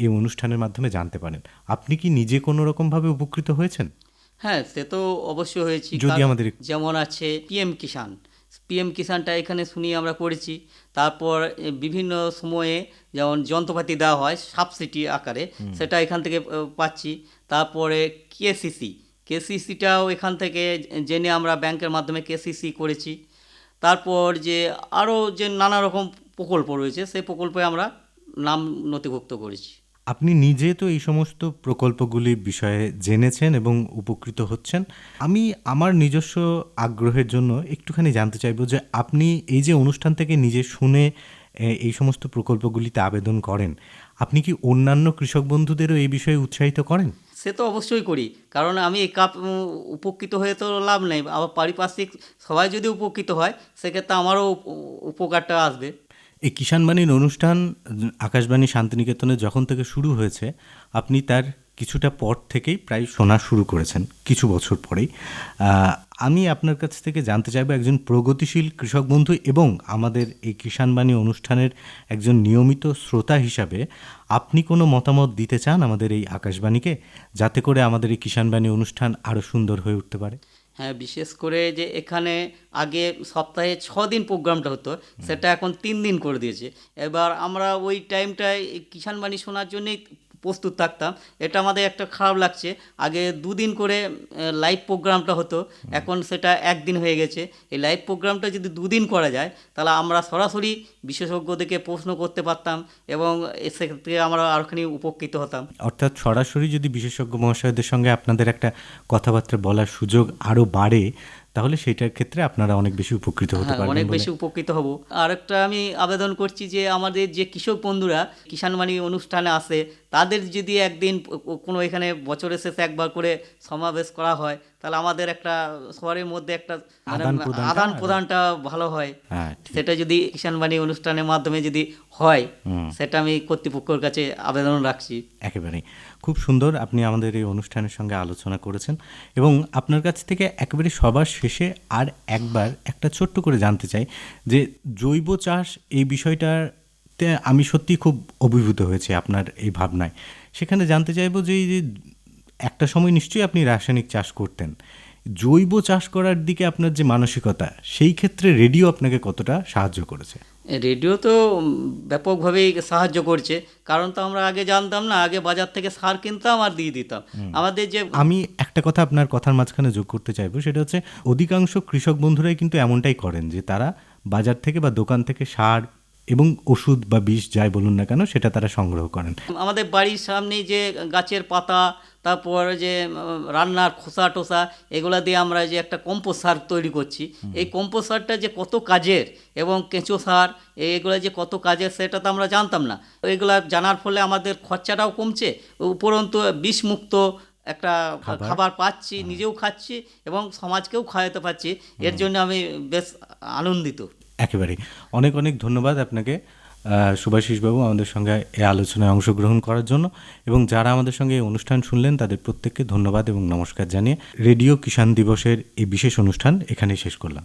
এই অনুষ্ঠানের মাধ্যমে জানতে পারেন। আপনি কি নিজে কোনো রকমভাবে উপকৃত হয়েছেন? হ্যাঁ, সে তো অবশ্যই হয়েছি। যদি আমাদের যেমন আছে পিএম কিষাণটা এখানে শুনিয়ে আমরা করেছি। তারপর বিভিন্ন সময়ে যেমন যন্ত্রপাতি দেওয়া হয় সাবসিডি আকারে, সেটা এখান থেকে পাচ্ছি। তারপরে কেসিসি কেসিসিটাও এখান থেকে জেনে আমরা ব্যাংকের মাধ্যমে কেসিসি করেছি। তারপর যে আরও যে নানা রকম প্রকল্প রয়েছে সেই প্রকল্পে আমরা নাম নথিভুক্ত করেছি। আপনি নিজে তো এই সমস্ত প্রকল্পগুলির বিষয়ে জেনেছেন এবং উপকৃত হচ্ছেন। আমি আমার নিজস্ব আগ্রহের জন্য একটুখানি জানতে চাইবো যে আপনি এই যে অনুষ্ঠান থেকে নিজে শুনে এই সমস্ত প্রকল্পগুলিতে আবেদন করেন, আপনি কি অন্যান্য কৃষক বন্ধুদেরও এই বিষয়ে উৎসাহিত করেন? সে তো অবশ্যই করি, কারণ আমি উপকৃত হয়ে তো লাভ নেই, আবার পারিপার্শ্বিক সবাই যদি উপকৃত হয় সেক্ষেত্রে আমারও উপকারটা আসবে। এই কিষাণবাণীর অনুষ্ঠান আকাশবাণী শান্তিনিকেতনে যখন থেকে শুরু হয়েছে, আপনি তার কিছুটা পর থেকেই প্রায় শোনা শুরু করেছেন, কিছু বছর পরেই। আমি আপনার কাছ থেকে জানতে চাইবো, একজন প্রগতিশীল কৃষক বন্ধু এবং আমাদের এই কিষাণবাণী অনুষ্ঠানের একজন নিয়মিত শ্রোতা হিসাবে আপনি কোনো মতামত দিতে চান আমাদের এই আকাশবাণীকে, যাতে করে আমাদের এই কিষাণবাণী অনুষ্ঠান আরও সুন্দর হয়ে উঠতে পারে? হ্যাঁ, বিশেষ করে যে এখানে আগে সপ্তাহে 6 দিন প্রোগ্রামটা হতো, সেটা এখন 3 দিন করে দিয়েছে। এবার আমরা ওই টাইমটায় কিষাণবাণী শোনার জন্যেই প্রস্তুত থাকতাম। এটা আমাদের একটা খারাপ লাগছে। আগে 2 দিন করে লাইভ প্রোগ্রামটা হতো, এখন সেটা 1 দিন হয়ে গেছে। এই লাইভ প্রোগ্রামটা যদি 2 দিন করা যায় তাহলে আমরা সরাসরি বিশেষজ্ঞদেরকে প্রশ্ন করতে পারতাম এবং সেক্ষেত্রে আমরা আরোখানি উপকৃত হতাম। অর্থাৎ সরাসরি যদি বিশেষজ্ঞ মহাশয়দের সঙ্গে আপনাদের একটা কথাবার্তা বলার সুযোগ আরও বাড়ে, তাহলে সেটার ক্ষেত্রে আপনারা অনেক বেশি উপকৃত হতে হ্যাঁ, পারবেন। অনেক বেশি উপকৃত হব। আরেকটা আমি আবেদন করছি যে আমাদের যে কৃষক বন্ধুরা কিষাণবাণী অনুষ্ঠানে আসে, তাদের যদি একদিন কোনো এখানে বছরের শেষে একবার করে সমাবেশ করা হয়, তাহলে আমাদের একটা শহরের মধ্যে একটা আদান প্রদানটা ভালো হয়। হ্যাঁ, সেটা যদি কিষাণবাণী অনুষ্ঠানের মাধ্যমে যদি হয়, সেটা আমি কর্তৃপক্ষের কাছে আবেদন রাখছি। একেবারেই খুব সুন্দর আপনি আমাদের এই অনুষ্ঠানের সঙ্গে আলোচনা করেছেন, এবং আপনার কাছ থেকে একেবারে সবার শেষে আর একবার একটা ছোট্ট করে জানতে চাই যে জৈব চাষ এই বিষয়টাতে আমি সত্যি খুব অভিভূত হয়েছি আপনার এই ভাবনায়। সেখানে জানতে চাইবো যে এই যে একটা সময় নিশ্চয়ই আপনি রাসায়নিক চাষ করতেন, জৈব চাষ করার দিকে আপনার যে মানসিকতা, সেই ক্ষেত্রে রেডিও আপনাকে কতটা সাহায্য করেছে? রেডিও তো ব্যাপকভাবেই সাহায্য করছে, কারণ তো আমরা আগে জানতাম না, আগে বাজার থেকে সার কিনতাম আর দিয়ে দিতাম। আমাদের যে আমি একটা কথা আপনার কথার মাঝখানে যোগ করতে চাইবো, সেটা হচ্ছে অধিকাংশ কৃষক বন্ধুরাই কিন্তু এমনটাই করেন যে তারা বাজার থেকে বা দোকান থেকে সার এবং ওষুধ বা বিষ যাই বলুন না কেন, সেটা তারা সংগ্রহ করেন। আমাদের বাড়ির সামনেই যে গাছের পাতা, তারপর যে রান্নার খোসা টোসা, এগুলা দিয়ে আমরা যে একটা কম্পোস্ট সার তৈরি করছি, এই কম্পোস্ট সারটা যে কত কাজের, এবং কেঁচো সার এগুলো যে কত কাজের সেটা তো আমরা জানতাম না। এগুলা জানার ফলে আমাদের খরচাটাও কমছে, উপরন্তু বিষমুক্ত একটা খাবার পাচ্ছি, নিজেও খাচ্ছি এবং সমাজকেও খাওয়াতে পারছি। এর জন্য আমি বেশ আনন্দিত। একেবারেই অনেক অনেক ধন্যবাদ আপনাকে সুভাষিসবাবু, আমাদের সঙ্গে এই আলোচনায় অংশগ্রহণ করার জন্য, এবং যারা আমাদের সঙ্গে এই অনুষ্ঠান শুনলেন তাদের প্রত্যেককে ধন্যবাদ এবং নমস্কার জানিয়ে রেডিও কিষাণ দিবসের এই বিশেষ অনুষ্ঠান এখানেই শেষ করলাম।